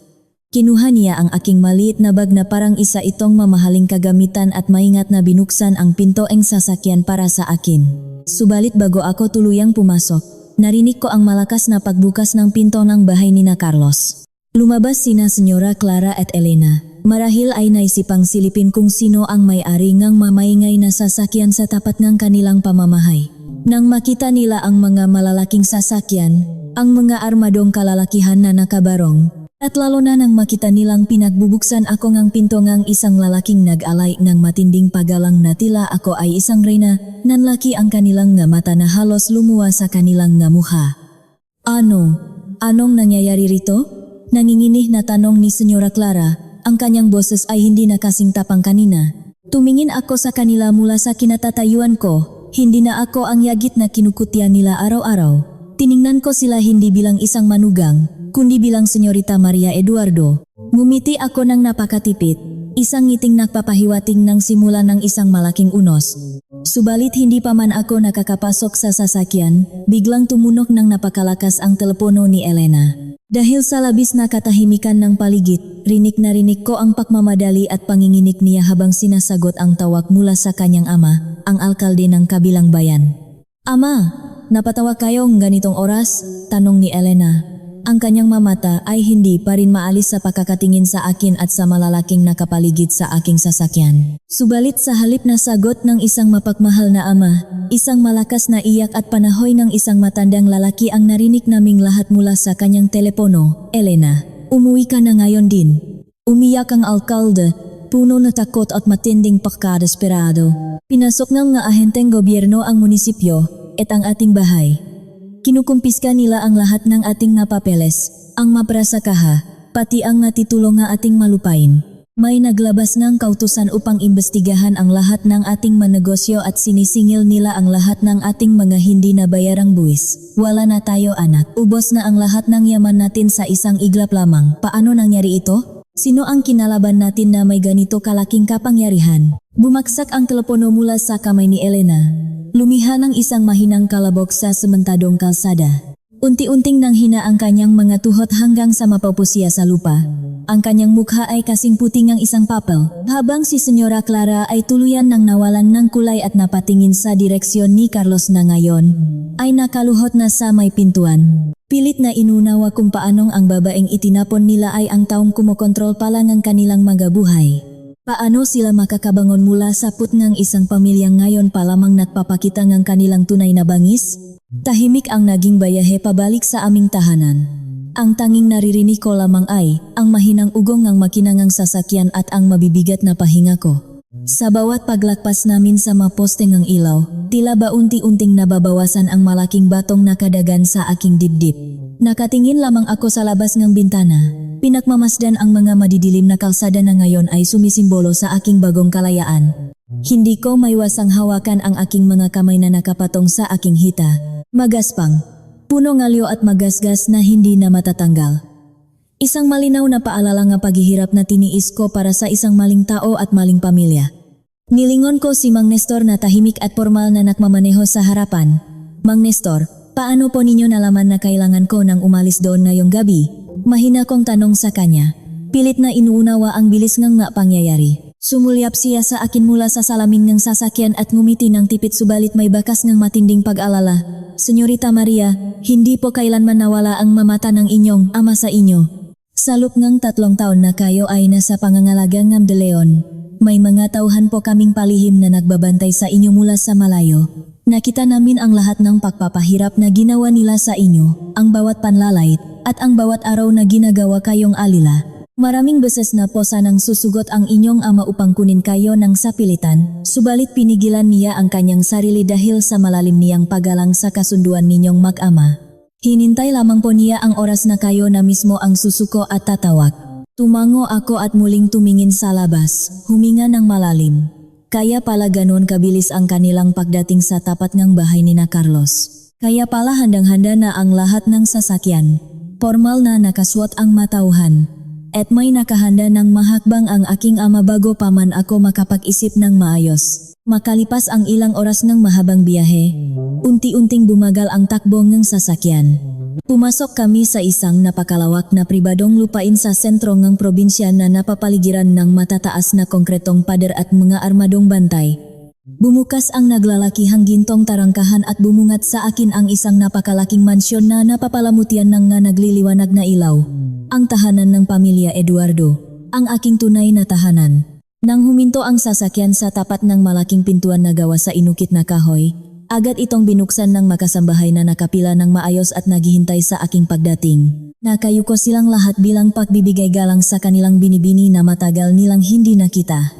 Kinuha niya ang aking maliit na bag na parang isa itong mamahaling kagamitan at maingat na binuksan ang pinto ng sasakyan para sa akin. Subalit bago ako tuluyang pumasok, narinig ko ang malakas na pagbukas ng pinto ng bahay ni na Carlos. Lumabas sina Senyora Clara at Elena. Marahil ay naisipang silipin kung sino ang may-ari ng mamaingay na sasakyan sa tapat ng kanilang pamamahay. Nang makita nila ang mga malalaking sasakyan, ang mga armadong kalalakihan na nakabarong, at lalo na nang makita nilang pinagbubuksan ako ngang pinto ngang isang lalaking nag-alay ng matinding pagalang na tila ako ay isang reyna, nanlaki ang kanilang nga mata na halos lumuwa sa kanilang nga mukha. Anong nangyayari rito? Nanginginih na tanong ni Senyora Clara, ang kanyang boses ay hindi na kasing tapang kanina. Tumingin ako sa kanila mula sa kinatatayuan ko. Hindi na ako ang yagit na kinukutya nila araw-araw. Tiningnan ko sila hindi bilang isang manugang, kundi bilang Senyorita Maria Eduardo. Ngumiti ako ng napakatipid, isang ngiting nagpapahiwating ng simula ng isang malaking unos. Subalit hindi pa man ako nakakapasok sa sasakyan, biglang tumunok ng napakalakas ang telepono ni Elena. Dahil sa labis na katahimikan ng paligid, rinig na rinig ko ang pagmamadali at panginginig niya habang sinasagot ang tawag mula sa kanyang ama, ang alkalde ng kabilang bayan. "Ama, napatawag kayong ganitong oras?" tanong ni Elena. Ang kanyang mamata ay hindi pa rin maalis sa pagkakatingin sa akin at sa malalaking nakapaligid sa aking sasakyan. Subalit sa halip na sagot ng isang mapagmahal na ama, isang malakas na iyak at panahoy ng isang matandang lalaki ang narinig naming lahat mula sa kanyang telepono. "Elena, umuwi ka na ngayon din." Umiyak ang alkalde, puno na takot at matinding pagkadesperado. "Pinasok ng mga ahenteng gobyerno ang munisipyo at ang ating bahay. Kinukumpiska nila ang lahat ng ating nga papeles, ang maprasakaha, pati ang natitulong nga ating malupain. May naglabas ng kautusan upang imbestigahan ang lahat ng ating manegosyo at sinisingil nila ang lahat ng ating mga hindi nabayarang buwis. Wala na tayo anak. Ubos na ang lahat ng yaman natin sa isang iglap lamang. Paano nangyari ito? Sino ang kinalaban natin na may ganito kalaking kapangyarihan?" Bumaksak ang telepono mula sa kamay ni Elena. Lumiha ng isang mahinang kalabok sa sementadong kalsada. Unti-unting nanghina ang kanyang mga tuhod hanggang sa mapupusya sa lupa. Ang kanyang mukha ay kasing puting ang isang papel, habang si Senyora Clara ay tuluyan ng nawalan ng kulay at napatingin sa direksyon ni Carlos na ngayon ay nakaluhot na sa may pintuan. Pilit na inunawa kung paanong ang babaeng itinapon nila ay ang taong kumokontrol pala ng kanilang mga buhay. Paano sila makakabangon mula sa putngang isang pamilyang ngayon pa lamang nagpapakita ng kanilang tunay na bangis? Tahimik ang naging bayahe pabalik sa aming tahanan. Ang tanging naririnig ko lamang ay ang mahinang ugong ng makinangang sasakyan at ang mabibigat na pahinga ko. Sa bawat paglakpas namin sa maposte ng ilaw, tila ba unti-unting nababawasan ang malaking batong nakadagan sa aking dibdib. Nakatingin lamang ako sa labas ng bintana. Pinagmamasdan ang mga madidilim na kalsada na ngayon ay sumisimbolo sa aking bagong kalayaan. Hindi ko maiwasang hawakan ang aking mga kamay na nakapatong sa aking hita. Magaspang, puno ngalyo at magasgas na hindi na matatanggal. Isang malinaw na paalala nga paghihirap na tiniis ko para sa isang maling tao at maling pamilya. Nilingon ko si Mang Nestor na tahimik at formal na nakmamaneho sa harapan. "Mang Nestor, paano po ninyo nalaman na kailangan ko nang umalis doon ngayong gabi?" Mahina kong tanong sa kanya. Pilit na inuunawa ang bilis ng nga pangyayari. Sumulyap siya sa akin mula sa salamin ng sasakyan at ngumiti ng tipit subalit may bakas ng matinding pag-alala. "Senyorita Maria, hindi po kailanman nawala ang mamata ng inyong ama sa inyo. Sa loob ng 3 taon na kayo ay nasa pangangalaga ng De Leon. May mga tauhan po kaming palihim na nagbabantay sa inyo mula sa malayo. Nakita namin ang lahat ng pagpapahirap na ginawa nila sa inyo, ang bawat panlalait, at ang bawat araw na ginagawa kayong alila. Maraming beses na po sanang susugot ang inyong ama upang kunin kayo ng sapilitan, subalit pinigilan niya ang kanyang sarili dahil sa malalim niyang paggalang sa kasunduan ninyong mag-ama. Hinintay lamang po niya ang oras na kayo na mismo ang susuko at tatawag." Tumango ako at muling tumingin sa labas, huminga ng malalim. Kaya pala ganon kabilis ang kanilang pagdating sa tapat ng bahay ni na Carlos. Kaya pala handang-handa na ang lahat ng sasakyan. Formal na nakaswat ang matauhan. At may nakahanda ng mahakbang ang aking ama bago pa man ako makapag-isip ng maayos. Makalipas ang ilang oras ng mahabang biyahe, unti-unting bumagal ang takbo ng sasakyan. Pumasok kami sa isang napakalawak na pribadong lupain sa sentro ng probinsya na napapaligiran ng matataas na konkretong pader at mga armadong bantay. Bumukas ang naglalakihang gintong tarangkahan at bumungat sa akin ang isang napakalaking mansyon na napapalamutian ng nga nagliliwanag na ilaw. Ang tahanan ng pamilya Eduardo, ang aking tunay na tahanan. Nang huminto ang sasakyan sa tapat ng malaking pintuan na gawa sa inukit na kahoy, Agad itong binuksan ng makasambahay na nakapila ng maayos at naghihintay sa aking pagdating. Nakayuko silang lahat bilang pagbibigay galang sa kanilang binibini na matagal nilang hindi nakita.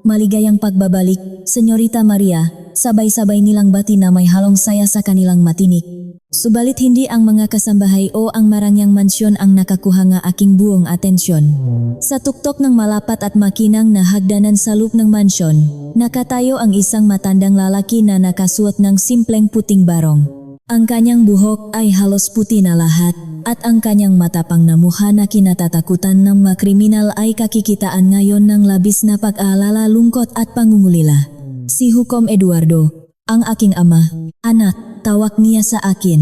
Maligayang pagbabalik, Senyorita Maria, sabay-sabay nilang bati na may halong saya sa kanilang matinik. Subalit hindi ang mga kasambahay o ang marangyang mansyon ang nakakuha nga aking buong atensyon. Sa tuktok ng malapat at makinang na hagdanan sa loob ng mansyon, nakatayo ang isang matandang lalaki na nakasuot ng simpleng puting barong. Ang kanyang buhok ay halos puti na lahat, at ang kanyang matapang na mukha na kinatatakutan ng mga kriminal ay kakikitaan ngayon ng labis na pag-aalala, lungkot at pangungulila. Si Hukom Eduardo, ang aking ama. Anak, tawag niya sa akin.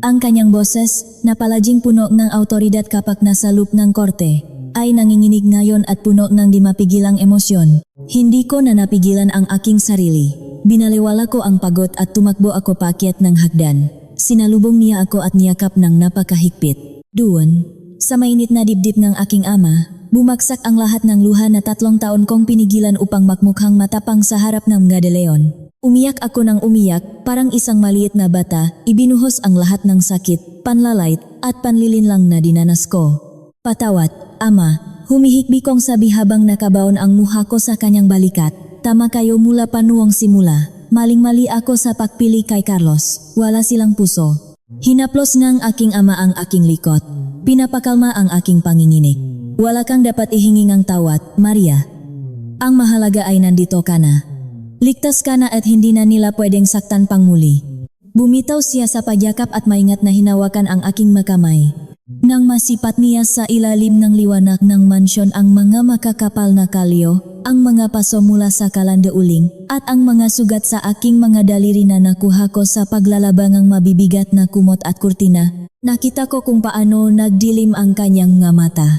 Ang kanyang boses, na palaging puno ng autoridad kapag nasa loob ng korte, ay nanginginig ngayon at puno ng di mapigilang emosyon. Hindi ko na napigilan ang aking sarili. Binaliwala ko ang pagod at tumakbo ako paakyat ng hagdan. Sinalubong niya ako at niyakap ng napakahigpit. Doon, sa mainit na dibdib ng aking ama, bumagsak ang lahat ng luha na 3 taon kong pinigilan upang makmukhang matapang sa harap ng mga de Leon. Umiyak ako ng umiyak, parang isang maliit na bata, ibinuhos ang lahat ng sakit, panlalait, at panlilinlang na dinanas ko. Patawad, ama, humihikbi kong sabi habang nakabaon ang muha ko sa kanyang balikat. Tama kayo mula pa noong simula. Maling-mali ako sa pagpili kay Carlos. Wala silang puso. Hinaplos ng aking ama ang aking likod. Pinapakalma ang aking panginginig. Wala kang dapat ihingingang tawad, Maria. Ang mahalaga ay nandito ka na. Ligtas ka na at hindi na nila pwedeng saktan pang muli. Bumitaw siya sa pagyakap at maingat na hinawakan ang aking makamay. Nang masipat niya sa ilalim ng liwanag ng mansyon ang mga makakapal na kalyo, ang mga paso mula sa kalandauling, at ang mga sugat sa aking mga daliri na nakuha ko sa paglalabangang mabibigat na kumot at kurtina, nakita ko kung paano nagdilim ang kanyang nga mata.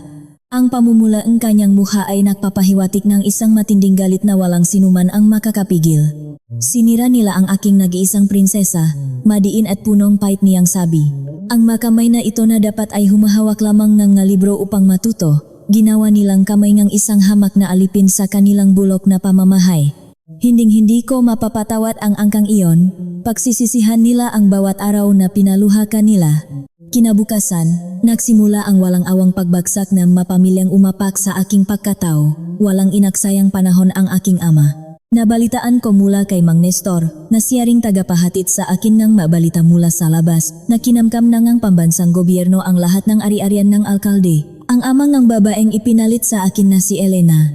Ang pamumula ng kanyang mukha ay nagpapahiwatig ng isang matinding galit na walang sinuman ang makakapigil. Sinira nila ang aking nag-iisang prinsesa, madiin at punong pait niyang sabi. Ang makamay na ito na dapat ay humahawak lamang ng nga libro upang matuto, ginawa nilang kamay ng isang hamak na alipin sa kanilang bulok na pamamahay. Hinding-hindi ko mapapatawad ang angkang iyon, pagsisisihan nila ang bawat araw na pinaluha kanila. Kinabukasan, nagsimula ang walang awang pagbagsak ng mapamilyang umapak sa aking pagkatao, walang inaksayang panahon ang aking ama. Nabalitaan ko mula kay Mang Nestor na siya ring tagapahatid sa akin ng mabalita mula sa labas na kinamkam na ngang pambansang gobyerno ang lahat ng ari-arian ng alkalde. Ang amang ng babaeng ipinalit sa akin na si Elena.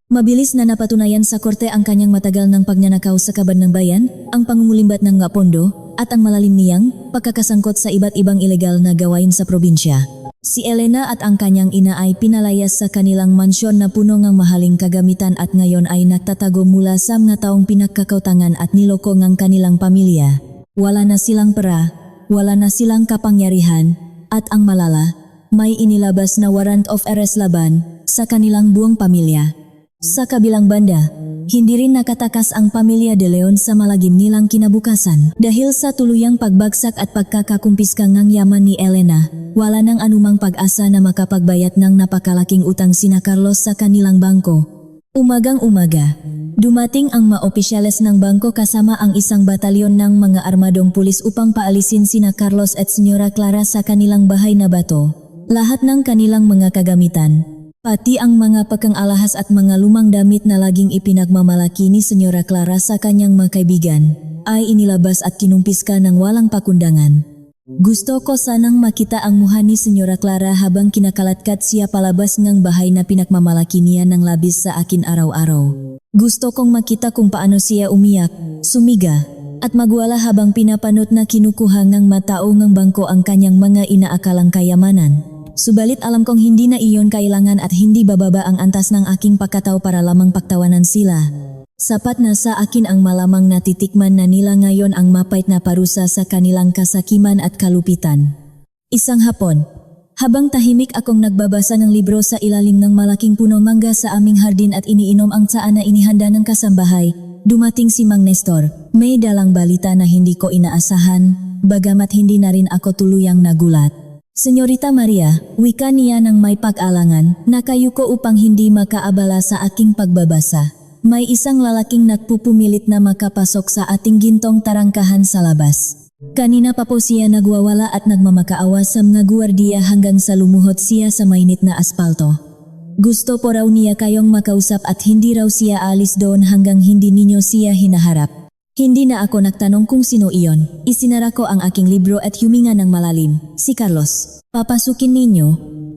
Mabilis na napatunayan sa korte ang kanyang matagal ng pagnanakaw sa kaban ng bayan, ang pangungulimbat ng nga pondo, at ang malalim niyang pagkakasangkot sa iba't ibang ilegal na gawain sa probinsya. Si Elena at ang kanyang ina ay pinalayas sa kanilang mansyon na puno ng mahaling kagamitan at ngayon ay nagtatago mula sa mga taong pinagkakautangan at niloko ng kanilang pamilya. Wala na silang pera, wala na silang kapangyarihan, at ang malala, may inilabas na warrant of arrest laban sa kanilang buong pamilya. Sa kabilang banda, hindi rin nakatakas ang pamilya de Leon sa malagim nilang kinabukasan. Dahil sa tuluyang pagbagsak at pagkakakumpiska ng yaman ni Elena, wala nang anumang pag-asa na makapagbayad ng napakalaking utang sina Carlos sa kanilang bangko. Umagang-umaga, dumating ang mga opisyales ng bangko kasama ang isang batalyon ng mga armadong pulis upang paalisin sina Carlos at Senyora Clara sa kanilang bahay na bato. Lahat ng kanilang mga kagamitan, pati ang mga pagkang-alahas at mga lumang damit na laging ipinagmamalaki ni Senyora Clara sa kanyang mga kaibigan, ay inilabas at kinumpiska ng walang pakundangan. Gusto ko sanang makita ang mukha ni Senyora Clara habang kinakalatkat siya palabas ng bahay na pinagmamalaki niya ng labis sa akin araw-araw. Gusto kong makita kung paano siya umiyak, sumiga, at magwala habang pinapanot na kinukuha ng matao ng bangko ang kanyang mga inaakalang kayamanan. Subalit alam kong hindi na iyon kailangan at hindi bababa ang antas ng aking pagkatao para lamang pagtawanan sila. Sapat na sa akin ang malamang natitikman na nila ngayon ang mapait na parusa sa kanilang kasakiman at kalupitan. Isang hapon, habang tahimik akong nagbabasa ng libro sa ilalim ng malaking puno mangga sa aming hardin at iniinom ang tsaa na inihanda ng kasambahay, dumating si Mang Nestor. May dalang balita na hindi ko inaasahan, bagamat hindi na rin ako tuluyang nagulat. Senyorita Maria, wika niya ng may pag-alangan, nakayuko upang hindi makaabala sa aking pagbabasa. may isang lalaking nagpupumilit na makapasok sa ating gintong tarangkahan sa labas. Kanina pa po siya nagwawala at nagmamakaawa sa mga guwardiya hanggang sa lumuhod siya sa mainit na aspalto. Gusto po raw niya kayong makausap at hindi raw siya alis doon hanggang hindi ninyo siya hinaharap. Hindi na ako nagtanong kung sino iyon. Isinara ko ang aking libro at huminga ng malalim. Si Carlos. Papasukin ninyo.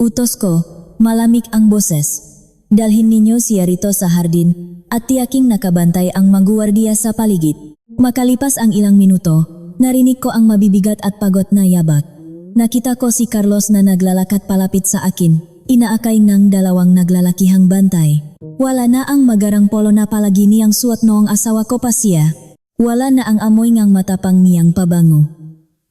Utos ko. Malamig ang boses. Dalhin ninyo siya rito sa hardin at tiyaking nakabantay ang mga guwardiya sa paligid. Makalipas ang ilang minuto, narinig ko ang mabibigat at pagod na yabag. Nakita ko si Carlos na naglalakad palapit sa akin, inaakay ng dalawang naglalakihang bantay. Wala na ang magarang polo na palagi niyang suot noong asawa ko pa siya. Wala na ang amoy ngang matapang niyang pabango.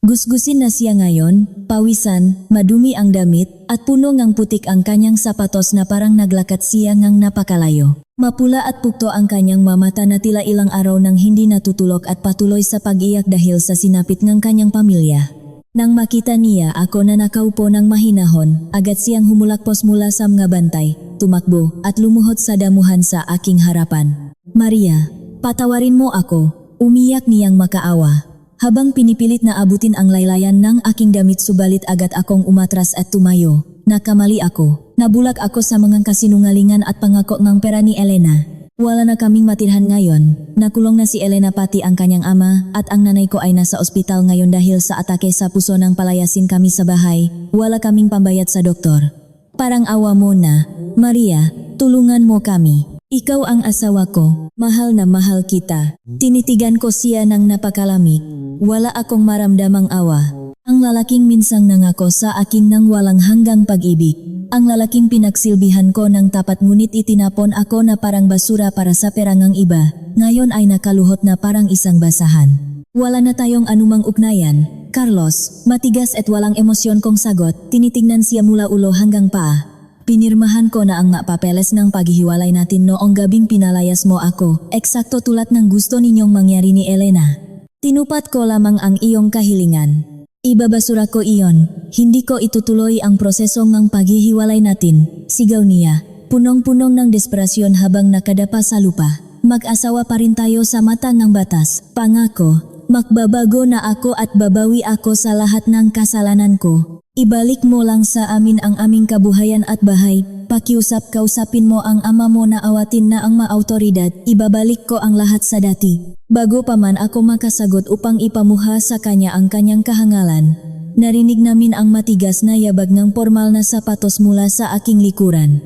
Gusgusin na siya ngayon, pawisan, madumi ang damit, at puno ngang putik ang kanyang sapatos na parang naglakat siya ngang napakalayo. Mapula at pukto ang kanyang mamata na tila ilang araw nang hindi natutulog at patuloy sa pag-iyak dahil sa sinapit ng kanyang pamilya. Nang makita niya ako na nakaupo ng mahinahon, agad siyang humulakpos mula sa mga bantay, tumakbo at lumuhod sa damuhan sa aking harapan. Maria, patawarin mo ako, umiyak niyang makaawa. Habang pinipilit na abutin ang laylayan ng aking damit subalit agad akong umatras at tumayo. Nakamali ako. Nabulag ako sa mga kasinungalingan at pangako ng pera ni Elena. Wala na kaming matirhan ngayon. Nakulong na si Elena pati ang kanyang ama at ang nanay ko ay nasa ospital ngayon dahil sa atake sa puso nang palayasin kami sa bahay. Wala kaming pambayad sa doktor. Parang awa mo na. Maria, tulungan mo kami. Ikaw ang asawa ko. Mahal na mahal kita. Tinitigan ko siya ng napakalamig. Wala akong maramdamang awa. Ang lalaking minsang nangako sa akin ng walang hanggang pag-ibig. Ang lalaking pinagsilbihan ko ng tapat ngunit itinapon ako na parang basura para sa perangang iba. Ngayon ay nakaluhot na parang isang basahan. Wala na tayong anumang ugnayan. Carlos, matigas at walang emosyon kong sagot, tinitingnan siya mula ulo hanggang paa. Pinirmahan ko na ang mga papeles ng paghihiwalay natin noong gabing pinalayas mo ako, eksakto tulad ng gusto ninyong mangyari ni Elena. Tinupat ko lamang ang iyong kahilingan. Ibabasura ko iyon, hindi ko itutuloy ang proseso ng paghihiwalay natin, sigaw niya, punong-punong ng desperasyon habang nakadapa sa lupa. Mag-asawa pa rin tayo sa mata ng batas, pangako, magbabago na ako at babawi ako sa lahat ng kasalanan ko. Ibalik mo lang sa amin ang aming kabuhayan at bahay, pakiusap-kausapin mo ang ama mo na awatin na ang mga autoridad, ibabalik ko ang lahat sa dati. Bago pa man ako makasagot upang ipamuha sa kanya ang kanyang kahangalan, narinig namin ang matigas na yabag ng formal na sapatos mula sa aking likuran.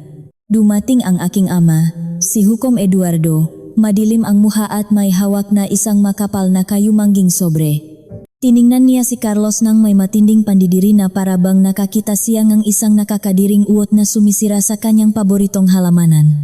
Dumating ang aking ama, si Hukom Eduardo, madilim ang muha at may hawak na isang makapal na kayumangging sobre. Tiningnan niya si Carlos nang may matinding pandidiri na para bang nakakita siya ng isang nakakadiring uwot na sumisira sa kanyang paboritong halamanan.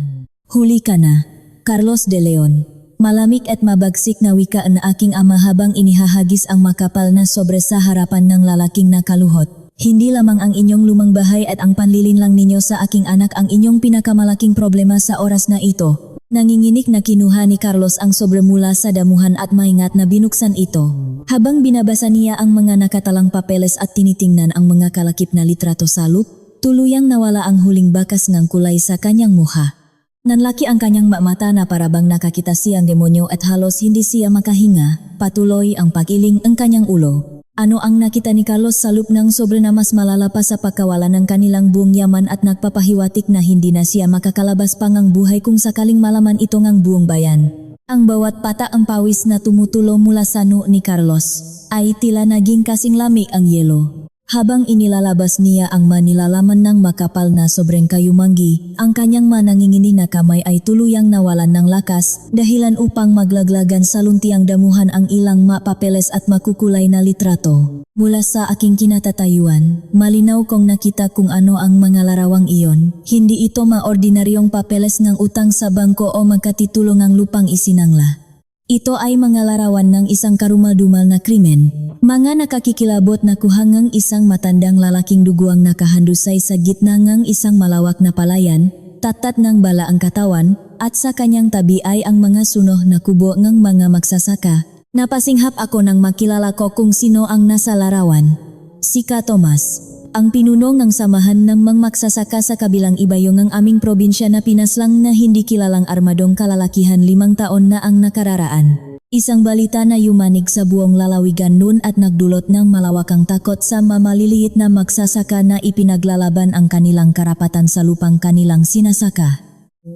Huli ka na, Carlos de Leon. Malamig at mabagsik na wika na aking ama habang inihahagis ang makapal na sobre sa harapan ng lalaking nakaluhot. Hindi lamang ang inyong lumang bahay at ang panlilinlang ninyo sa aking anak ang inyong pinakamalaking problema sa oras na ito. Nanginginig na kinuha ni Carlos ang sobre mula sa damuhan at maingat na binuksan ito. Habang binabasa niya ang mga nakatalang papeles at tinitingnan ang mga kalakip na litrato sa loop, tuluyang nawala ang huling bakas ng kulay sa kanyang muha. Nanlaki ang kanyang mata na parabang nakakita siyang demonyo at halos hindi siya makahinga, patuloy ang pagiling ang kanyang ulo. Ano ang nakita ni Carlos sa loop ng sobre na mas malala pa sa pagkawala ng kanilang buong yaman at nagpapahiwatik na hindi na siya makakalabas pang ang buhay kung sakaling malaman ito ng buong bayan. Ang bawat pata ang pawis na tumutulo mula sa noo ni Carlos ay tila naging kasing lamig ang yelo. Habang inilalabas niya ang manilalaman ng makapal na sobrang kayumanggi, ang kanyang manangingini na kamay ay tuluyang nawalan ng lakas, dahilan upang maglaglagan sa luntiang damuhan ang ilang mapapeles at makukulay na litrato. Mula sa aking kinatatayuan, malinaw kong nakita kung ano ang mga larawang iyon. Hindi ito maordinaryong papeles ng utang sa bangko o magkatitulong ang lupang isinangla. Ito ay mga larawan ng isang karumal-dumal na krimen. Mga nakakikilabot na kuhangang isang matandang lalaking duguang nakahandusay sa gitna ng isang malawak na palayan, tatat ng bala ang katawan, at sa kanyang tabi ay ang mga sunoh na kubo ng mga magsasaka. Napasinghap ako nang makilala ko kung sino ang nasa larawan. Si Ka Tomas. ang pinuno ng samahan ng magsasaka sa kabilang ibayo ng aming probinsya na pinaslang na hindi kilalang armadong kalalakihan 5 taon na ang nakararaan. Isang balita na yumanig sa buong lalawigan noon at nagdulot ng malawakang takot sa mamaliliit na magsasaka na ipinaglalaban ang kanilang karapatan sa lupang kanilang sinasaka.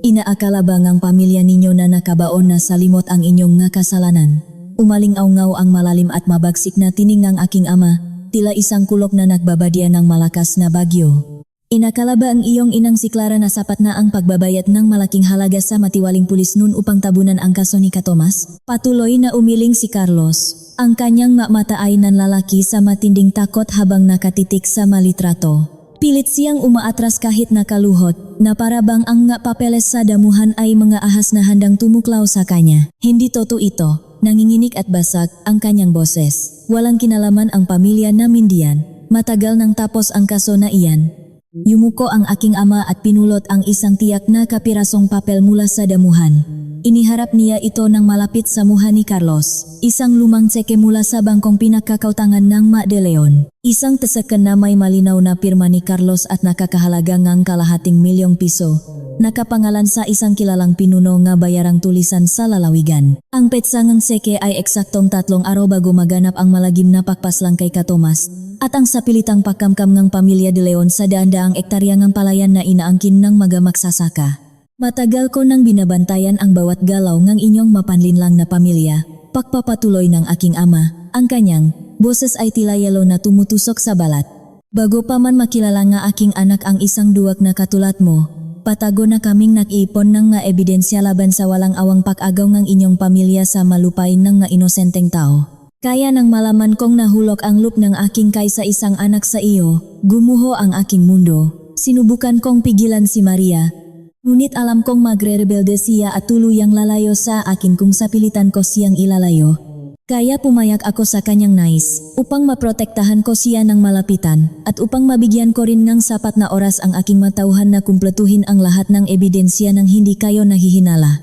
Inaakala ba ng pamilya ninyo na nakabaon na sa limot ang inyong kasalanan? Umaling-awngaw ang malalim at mabagsik na tining ng aking ama, tila isang kulok na nagbabadya ng malakas na bagyo. Inakala ba ang iyong inang si Clara na sapat na ang pagbabayad ng malaking halaga sa matiwaling pulis noon upang tabunan ang kaso ni Katomas? Patuloy na umiling si Carlos. Ang kanyang mata ay nanlalaki sa matinding takot habang nakatitik sa malitrato. Pilit siyang umaatras kahit nakaluhot, na para bang ang papeles sa damuhan ay mga ahas na handang tumuklaw sa kanya. Hindi totoo ito, nanginginig at basag ang kanyang boses. Walang kinalaman ang pamilya namin diyan, matagal nang tapos ang kaso na iyan. Yumuko ang aking ama at pinulot ang isang tiyak na kapirasong papel mula sa damuhan. Iniharap niya ito ng malapit sa muha ni Carlos. Isang lumang tseke mula sa bangkong pinagkakautangan ng Ma de Leon. Isang tesekan na may malinaw na pirma ni Carlos at nakakahalaga ng ₱250,000. Nakapangalan sa isang kilalang pinuno nga bayarang tulisan sa lalawigan. Ang petsangang seke ay eksaktong 3 araw bago maganap ang malagim na pakpaslang kay Katomas at ang sapilitang pagkamkam ng pamilya de Leon sa daan-daang ektarya ng palayan na inaangkin ng mga magsasaka. Matagal ko nang binabantayan ang bawat galaw ng inyong mapanlinlang na pamilya, pagpapatuloy ng aking ama, ang kanyang boses ay tila yelo na tumutusok sa balat. Bago pa man makilala nga aking anak ang isang duwag na katulad mo, patago na kaming nag-iipon ng nga ebidensya laban sa walang awang pag-agaw ng inyong pamilya sa malupain ng nga inosenteng tao. Kaya nang malaman kong nahulog ang loop ng aking kaysa isang anak sa iyo, gumuho ang aking mundo. Sinubukan kong pigilan si Maria, ngunit alam kong magre-rebelde siya at tuluyang lalayo sa akin kung sapilitan ko siyang ilalayo. Kaya pumayag ako sa kanyang nais, upang maprotektahan ko siya ng malapitan, at upang mabigyan ko rin ng sapat na oras ang aking matauhan na kumpletuhin ang lahat ng ebidensya nang hindi kayo nahihinala.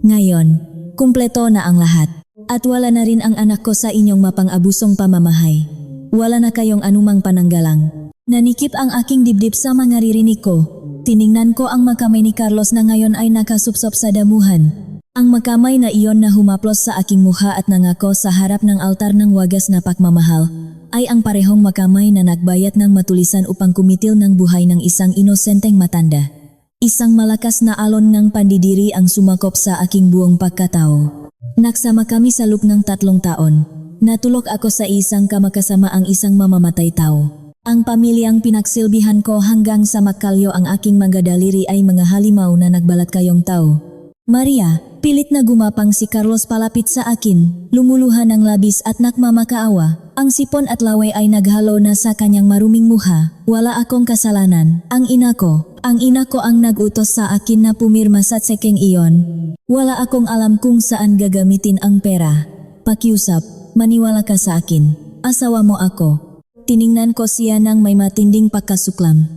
Ngayon, kumpleto na ang lahat. At wala na rin ang anak ko sa inyong mapang-abusong pamamahay. Wala na kayong anumang pananggalang. Nanikip ang aking dibdib sa mga ririnig ko. Tiningnan ko ang makamay ni Carlos na ngayon ay nakasupsop sa damuhan. Ang makamay na iyon na humaplos sa aking mukha at nangako sa harap ng altar ng wagas na pagmamahal ay ang parehong makamay na nagbayat ng matulisan upang kumitil ng buhay ng isang inosenteng matanda. Isang malakas na alon ng pandidiri ang sumakop sa aking buong pagkatao. Nagsama kami sa loob ng 3 taon. Natulog ako sa isang kamakasama ang isang mamamatay tao. Ang pamilyang pinagsilbihan ko hanggang sa makalyo ang aking mga daliri ay mga halimaw na nagbalat kayong tao. Maria, pilit na gumapang si Carlos palapit sa akin, lumuluha ng labis at nagmamakaawa. Ang sipon at laway ay naghalo na sa kanyang maruming muha. Wala akong kasalanan. Ang ina ko ang nag-utos sa akin na pumirma sa tsekeng iyon. Wala akong alam kung saan gagamitin ang pera. Pakiusap, maniwala ka sa akin. Asawa mo ako. Tiningnan ko siya ng may matinding pagkasuklam.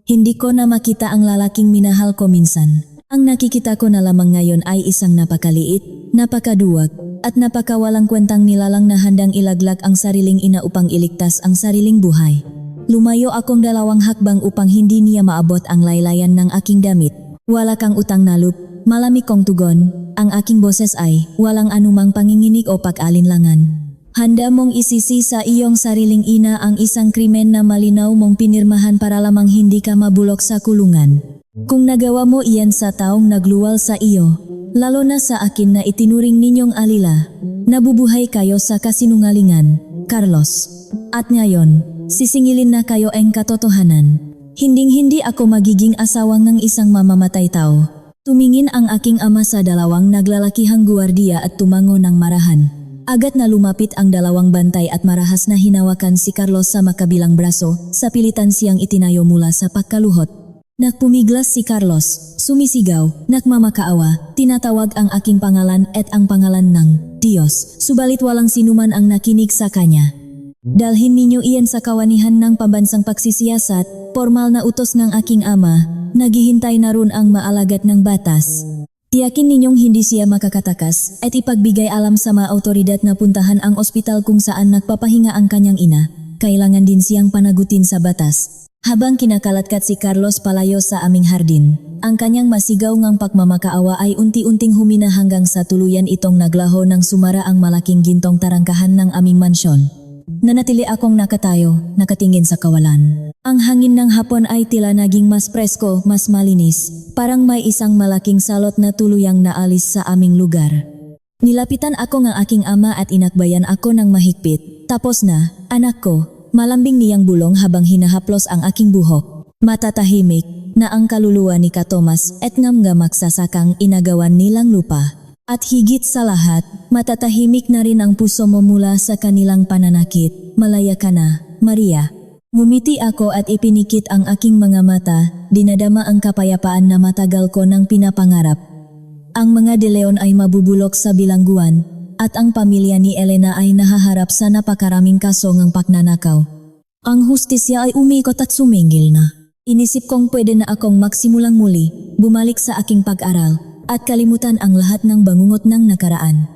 Hindi ko na makita ang lalaking minahal ko minsan. Ang nakikita ko na lamang ngayon ay isang napakaliit, napakaduwag, at napakawalang kwentang nilalang na handang ilaglag ang sariling ina upang iligtas ang sariling buhay. Lumayo akong 2 hakbang upang hindi niya maabot ang laylayan ng aking damit. Wala kang utang na loob, malamig kong tugon, ang aking boses ay walang anumang panginginig o pag-alinlangan. Handa mong isisi sa iyong sariling ina ang isang krimen na malinaw mong pinirmahan para lamang hindi ka mabulok sa kulungan. Kung nagawa mo iyan sa taong nagluwal sa iyo, lalo na sa akin na itinuring ninyong alila, nabubuhay kayo sa kasinungalingan, Carlos. At ngayon, sisingilin na kayo ang katotohanan. Hinding-hindi ako magiging asawa ng isang mamamatay tao. Tumingin ang aking ama sa 2 naglalakihang guwardiya at tumango ng marahan. Agad na lumapit ang 2 bantay at marahas na hinawakan si Carlos sa makabilang braso, sa pilitan siyang itinayo mula sa pagkaluhot. Nagpumiglas si Carlos, sumisigaw, nagmamakaawa, tinatawag ang aking pangalan at ang pangalan ng Diyos, subalit walang sinuman ang nakinig sa kanya. Dalhin ninyo iyan sa kawanihan ng pambansang pagsisiyasat, formal na utos ng aking ama, naghihintay na ron ang maalagad ng batas. Tiyakin ninyong hindi siya makakatakas at ipagbigay alam sa mga autoridad na puntahan ang ospital kung saan nagpapahinga ang kanyang ina. kailangan din siyang panagutin sa batas. Habang kinakalatkat si Carlos palayo sa aming hardin, ang kanyang masigaw ngang pagmamakaawa ay unti-unting humina hanggang sa tuluyan itong naglaho ng sumara ang malaking gintong tarangkahan ng aming mansyon. Nanatili akong nakatayo, nakatingin sa kawalan. Ang hangin ng hapon ay tila naging mas presko, mas malinis, parang may isang malaking salot na tuluyang naalis sa aming lugar. Nilapitan ako ng aking ama at inakbayan ako ng mahigpit. Tapos na, anak ko. Malambing niyang bulong habang hinahaplos ang aking buhok. Matatahimik na ang kaluluwa ni Ka Tomas at ngamgamak sa sakang inagawan nilang lupa. At higit sa lahat, matatahimik na rin ang puso mo mula sa kanilang pananakit. Malaya ka na, Maria. Ngumiti ako at ipinikit ang aking mga mata, dinadama ang kapayapaan na matagal ko nang pinapangarap. Ang mga De Leon ay mabubulok sa bilangguan, at ang pamilya ni Elena ay nahaharap sa napakaraming kaso ng pagnanakaw. Ang hustisya ay umikot at sumingil na. Inisip kong pwede na akong magsimulang muli, bumalik sa aking pag-aral, at kalimutan ang lahat ng bangungot ng nakaraan.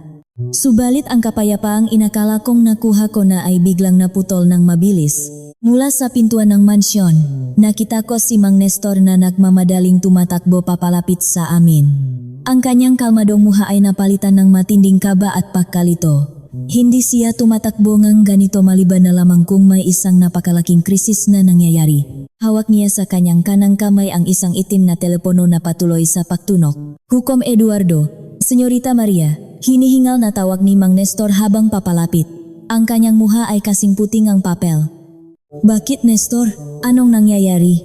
Subalit ang kapayapaang inakala kong nakuha ko na ay biglang naputol ng mabilis. Mula sa pintuan ng mansyon, nakita ko si Mang Nestor na nagmamadaling tumatakbo papalapit sa amin. Ang kanyang kalmadong muha ay napalitan ng matinding kaba at pagkalito. Hindi siya tumatakbo ngang ganito maliban na lamang kung may isang napakalaking krisis na nangyayari. Hawak niya sa kanyang kanang kamay ang isang itim na telepono na patuloy sa pagtunok. Hukom Eduardo, Senyorita Maria, hinihingal na tawag ni Mang Nestor habang papalapit. Ang kanyang muha ay kasing puting ang papel. Bakit Nestor? Anong nangyayari?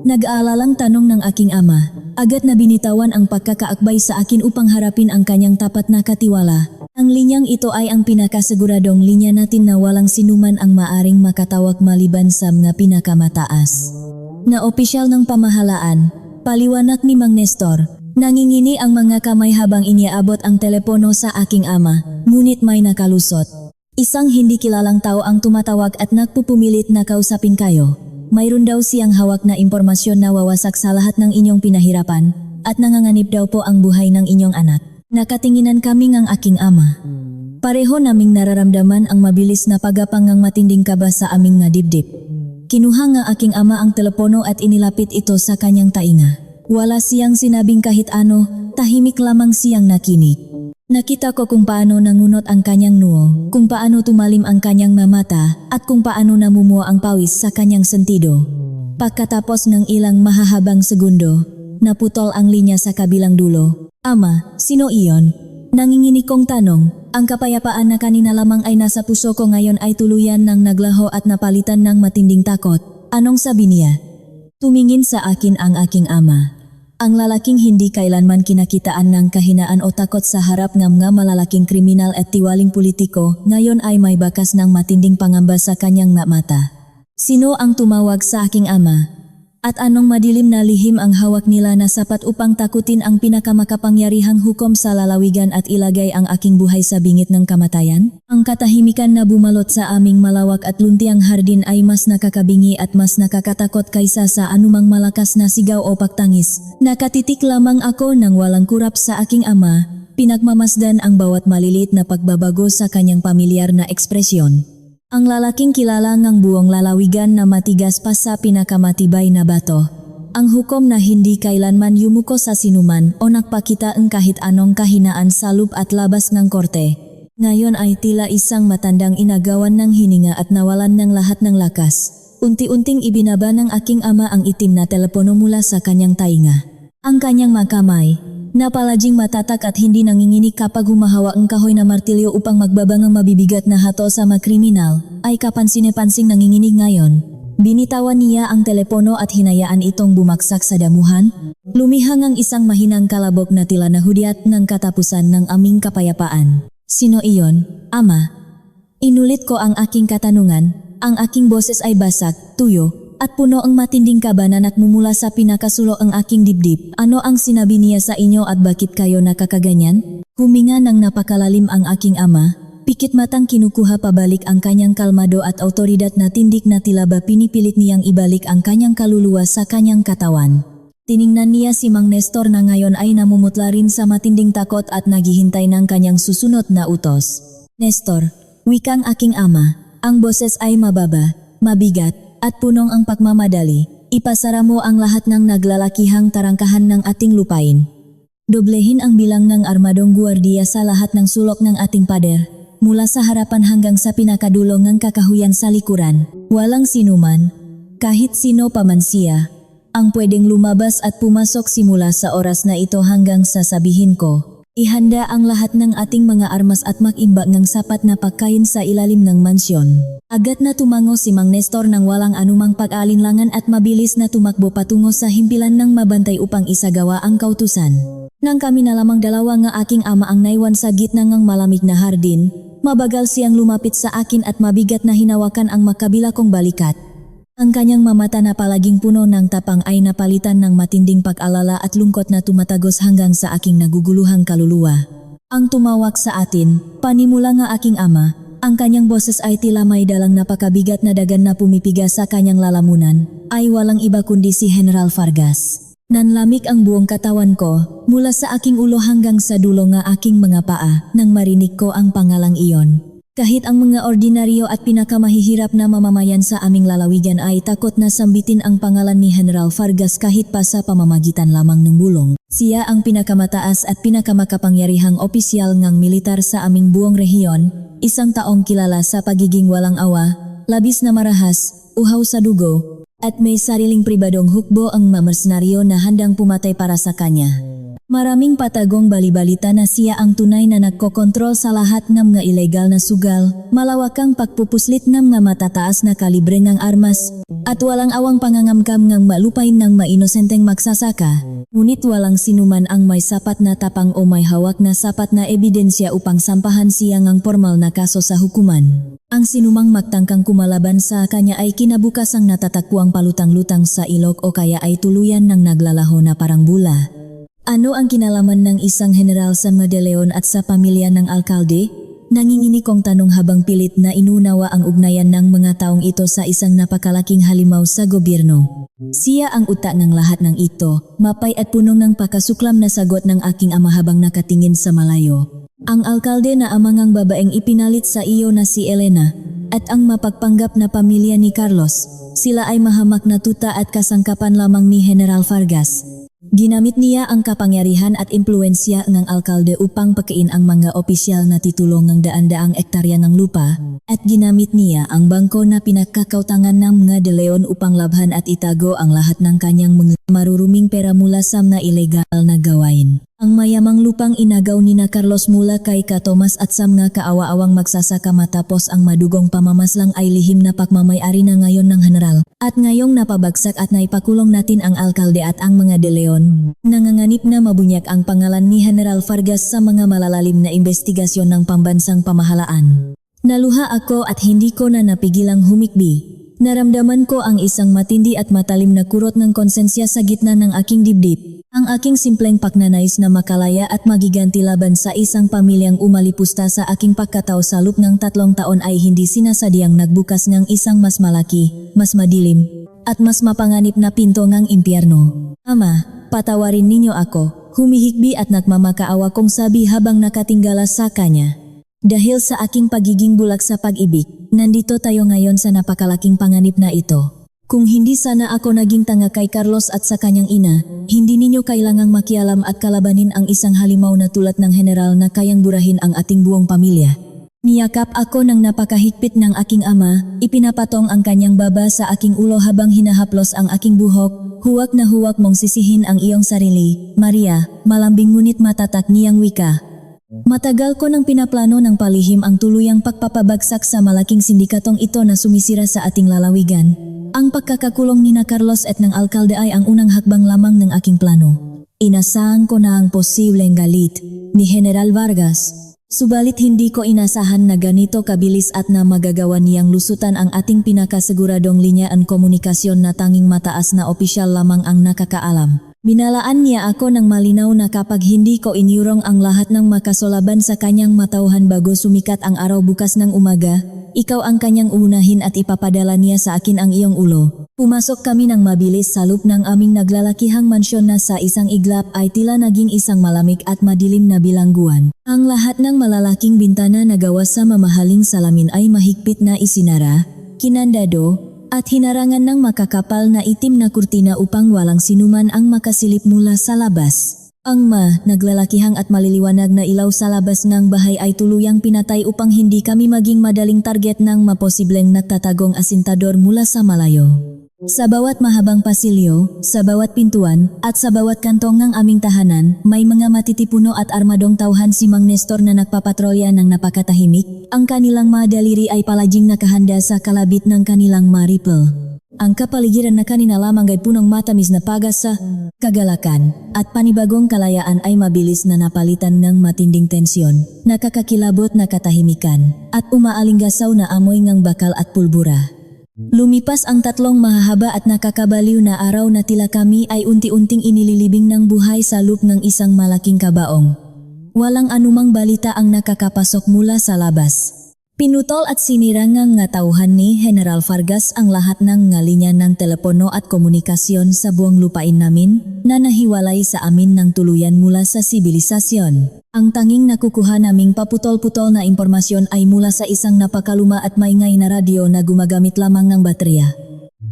Nag-aalalang tanong ng aking ama. Agad na binitawan ang pagkakaakbay sa akin upang harapin ang kanyang tapat na katiwala. Ang linyang ito ay ang pinakasiguradong linya natin na walang sinuman ang maaring makatawag maliban sa mga pinakamataas na opisyal ng pamahalaan. Paliwanag ni Mang Nestor. Nangingini ang mga kamay habang iniaabot ang telepono sa aking ama, ngunit may nakalusot. Isang hindi kilalang tao ang tumatawag at nagpupumilit na kausapin kayo. Mayroon daw siyang hawak na impormasyon na wawasak sa lahat ng inyong pinahirapan at nanganganib daw po ang buhay ng inyong anak. Nakatinginan kami ng aking ama. Pareho naming nararamdaman ang mabilis na pagapang ng matinding kaba sa aming nga dibdib. Kinuha ng aking ama ang telepono at inilapit ito sa kanyang tainga. Wala siyang sinabing kahit ano, tahimik lamang siyang nakinig. Nakita ko kung paano nangunot ang kanyang noo, kung paano tumalim ang kanyang mamata, at kung paano namumuo ang pawis sa kanyang sentido. Pagkatapos ng ilang mahahabang segundo, naputol ang linya sa kabilang dulo. Ama, sino iyon? Nanginginig kong tanong. Ang kapayapaan na kanina lamang ay nasa puso ko ngayon ay tuluyan ng naglaho at napalitan ng matinding takot. Anong sabi niya? Tumingin sa akin ang aking ama. Ang lalaking hindi kailanman kinakitaan ng kahinaan o takot sa harap ng mga malalaking kriminal at tiwaling politiko, ngayon ay may bakas ng matinding pangamba sa kanyang mata. Sino ang tumawag sa aking ama? At anong madilim na lihim ang hawak nila na sapat upang takutin ang pinakamakapangyarihang hukom sa lalawigan at ilagay ang aking buhay sa bingit ng kamatayan? Ang katahimikan na bumalot sa aming malawak at luntiang hardin ay mas nakakabingi at mas nakakatakot kaysa sa anumang malakas na sigaw o pagtangis. Nakatitik lamang ako nang walang kurap sa aking ama, pinagmamasdan ang bawat maliliit na pagbabago sa kanyang pamilyar na ekspresyon. Ang lalaking kilala ng buong lalawigan na matigas pa sa pinakamatibay na bato. Ang hukom na hindi kailanman yumuko sa sinuman o nagpakita ng kahit anong kahinaan sa loob at labas ng korte. Ngayon ay tila isang matandang inagawan ng hininga at nawalan ng lahat ng lakas. Unti-unting ibinaba ng aking ama ang itim na telepono mula sa kanyang tainga. Ang kanyang makamay, napalaging matatak at hindi nanginginig kapag humahawa ang kahoy na martilyo upang magbaba ng mabibigat na hato sa mga kriminal, ay kapansin-pansing nanginginig ngayon. Binitawan niya ang telepono at hinayaan itong bumaksak sa damuhan. Lumihang ang isang mahinang kalabok na tila nahudyat ng katapusan ng aming kapayapaan. Sino iyon, ama? Inulit ko ang aking katanungan, ang aking boses ay basag, tuyo, at puno ang matinding kaba na nagmumula sa pinakasulo ang aking dibdib. Ano ang sinabi niya sa inyo at bakit kayo nakakaganyan? Huminga ng napakalalim ang aking ama. Pikit matang kinukuha pabalik ang kanyang kalmado at autoridad na tindig na tila ba pinipilit niyang ibalik ang kanyang kaluluwa sa kanyang katawan. Tiningnan niya si Mang Nestor na ngayon ay namumutla rin sa matinding takot at naghihintay ng kanyang susunod na utos. Nestor, wikang aking ama, ang boses ay mababa, mabigat, at punong ang pagmamadali. Ipasara mo ang lahat ng naglalakihang tarangkahan ng ating lupain. Doblehin ang bilang ng armadong guardia sa lahat ng sulok ng ating pader, mula sa harapan hanggang sa pinakadulo ng kakahuyan sa likuran. Walang sinuman, kahit sino pa man siya, ang pwedeng lumabas at pumasok simula sa oras na ito hanggang sa sabihin ko. Ihanda ang lahat ng ating mga armas at mag-imbak ng sapat na pagkain sa ilalim ng mansyon. Agad na tumango si Mang Nestor nang walang anumang pag-alinlangan at mabilis na tumakbo patungo sa himpilan ng mabantay upang isagawa ang kautusan. Nang kami na lamang dalawa nga aking ama ang naiwan sa gitna ng malamig na hardin, mabagal siyang lumapit sa akin at mabigat na hinawakan ang makabila kong balikat. Ang kanyang mamata na palaging puno ng tapang ay napalitan ng matinding pag-alala at lungkot na tumatagos hanggang sa aking naguguluhang kaluluwa. Ang tumawak sa atin, panimula nga aking ama, ang kanyang boses ay tila may dalang napakabigat na dagan na pumipiga sa kanyang lalamunan, ay walang iba kundi si General Vargas. Nanlamig ang buong katawan ko, mula sa aking ulo hanggang sa dulo nga aking mga paa, nang marinig ko ang pangalang iyon. Kahit ang mga ordinaryo at pinakamahihirap na mamamayan sa aming lalawigan ay takot na sambitin ang pangalan ni General Vargas kahit pa sa pamamagitan lamang ng bulong. Siya ang pinakamataas at pinakamakapangyarihang opisyal ng militar sa aming buong rehiyon, isang taong kilala sa pagiging walang awa, labis na marahas, uhaw sa dugo, at may sariling pribadong hukbo ang mamersonaryo na handang pumatay para sa kanya. Maraming patagong balibalita na siya ang tunay na nagkokontrol sa lahat ng mga ilegal na sugal, malawakang pagpupuslit ng mga matataas na kalibre ng armas, at walang awang pangangamkam ng malupain ng mainosenteng magsasaka. Ngunit walang sinuman ang may sapat na tapang o may hawak na sapat na ebidensya upang sampahan siya ng formal na kaso sa hukuman. Ang sinumang magtangkang kumalaban sa kanya ay kinabukasang natatakbuang palutang-lutang sa ilog o kaya ay tuluyan ng naglalaho na parang bula. Ano ang kinalaman ng isang general sa De Leon at sa pamilya ng alkalde? Nangingini kong tanong habang pilit na inunawa ang ugnayan ng mga taong ito sa isang napakalaking halimaw sa gobyerno. Siya ang utak ng lahat ng ito, mapay at punong ng pakasuklam na sagot ng aking ama habang nakatingin sa malayo. Ang alkalde na amangang babaeng ipinalit sa iyo na si Elena, at ang mapagpanggap na pamilya ni Carlos, sila ay mahamak na tuta at kasangkapan lamang ni General Vargas. Ginamit niya ang kapangyarihan at impluensya ng alkalde upang pakain ang mga opisyal na titulo ng daan-daang ektarya ng lupa, at ginamit niya ang bangko na pinagkakautangan ng mga De Leon upang labhan at itago ang lahat ng kanyang mga maruruming pera mula sa mga ilegal na gawain. Ang mayamang lupang inagaw ni na Carlos mula kay Ka Tomas at sa mga kaawa-awang magsasaka matapos ang madugong pamamaslang ay lihim na pagmamay-ari na ngayon ng general. At ngayong napabagsak at naipakulong natin ang alkalde at ang mga De Leon. Nanganganib na mabunyak ang pangalan ni General Vargas sa mga malalalim na investigasyon ng pambansang pamahalaan. Naluha ako at hindi ko na napigilang humikbi. Naramdaman ko ang isang matindi at matalim na kurot ng konsensya sa gitna ng aking dibdib. Ang aking simpleng pagnanais na makalaya at magiganti laban sa isang pamilyang umalipusta sa aking pagkatao sa loob ng 3 taon ay hindi sinasadyang nagbukas ng isang mas malaki, mas madilim, at mas mapanganib na pinto ng impyerno. Ama, patawarin ninyo ako, humihikbi at nagmamakaawa kong sabi habang nakatinggala sa kanya. Dahil sa aking pagiging bulag sa pag-ibig, nandito tayo ngayon sa napakalaking panganib na ito. Kung hindi sana ako naging tanga kay Carlos at sa kanyang ina, hindi ninyo kailangang makialam at kalabanin ang isang halimaw na tulad ng general na kayang burahin ang ating buong pamilya. Niyakap ako ng napakahigpit ng aking ama, ipinapatong ang kanyang baba sa aking ulo habang hinahaplos ang aking buhok. Huwag na huwag mong sisihin ang iyong sarili, Maria, malambing ngunit matatak niyang wika. Matagal ko nang pinaplano ng palihim ang tuluyang pagpapabagsak sa malaking sindikatong ito na sumisira sa ating lalawigan. Ang pagkakakulong ni na Carlos at ng alkalde ay ang unang hakbang lamang ng aking plano. Inasahan ko na ang posibleng galit ni General Vargas. Subalit hindi ko inasahan na ganito kabilis at na magagawa niyang lusutan ang ating pinakasiguradong linyaan komunikasyon na tanging mataas na opisyal lamang ang nakakaalam. Binalaan niya ako ng malinaw na kapag hindi ko inyurong ang lahat ng makasolaban sa kanyang matauhan bago sumikat ang araw bukas ng umaga, ikaw ang kanyang unahin at ipapadala niya sa akin ang iyong ulo. Pumasok kami ng mabilis sa loob ng aming naglalakihang mansyon na sa isang iglap ay tila naging isang malamig at madilim na bilangguan. Ang lahat ng malalaking bintana na gawa sa mamahaling salamin ay mahigpit na isinara, kinandado, at hinarangan ng makakapal na itim na kurtina upang walang sinuman ang makasilip mula sa labas. Ang naglalakihang at maliliwanag na ilaw sa labas ng bahay ay tuluyang pinatay upang hindi kami maging madaling target ng maposibleng nagtatagong asintador mula sa malayo. Sa bawat mahabang pasilyo, sa bawat pintuan, at sa bawat kantong ng aming tahanan, may mga matitipuno at armadong tauhan si Mang Nestor na nagpapatrolya ng napakatahimik. Ang kanilang mga daliri ay palaging nakahanda sa kalabit ng kanilang mga rifle. Ang kapaligiran na kanina lamang ay punong matamis na pag-asa, kagalakan, at panibagong kalayaan ay mabilis na napalitan ng matinding tensyon, nakakakilabot na katahimikan, at umaalingasaw na amoy ng bakal at pulbura. Lumipas ang 3 mahahaba at nakakabaliw na araw na tila kami ay unti-unting inililibing ng buhay sa loop ng isang malaking kabaong. Walang anumang balita ang nakakapasok mula sa labas. Pinutol at sinira ng tauhan ni General Vargas ang lahat ng linya ng telepono at komunikasyon sa buong lupain namin na nahiwalay sa amin ng tuluyan mula sa sibilisasyon. Ang tanging nakukuha naming paputol-putol na impormasyon ay mula sa isang napakaluma at maingay na radyo na gumagamit lamang ng baterya.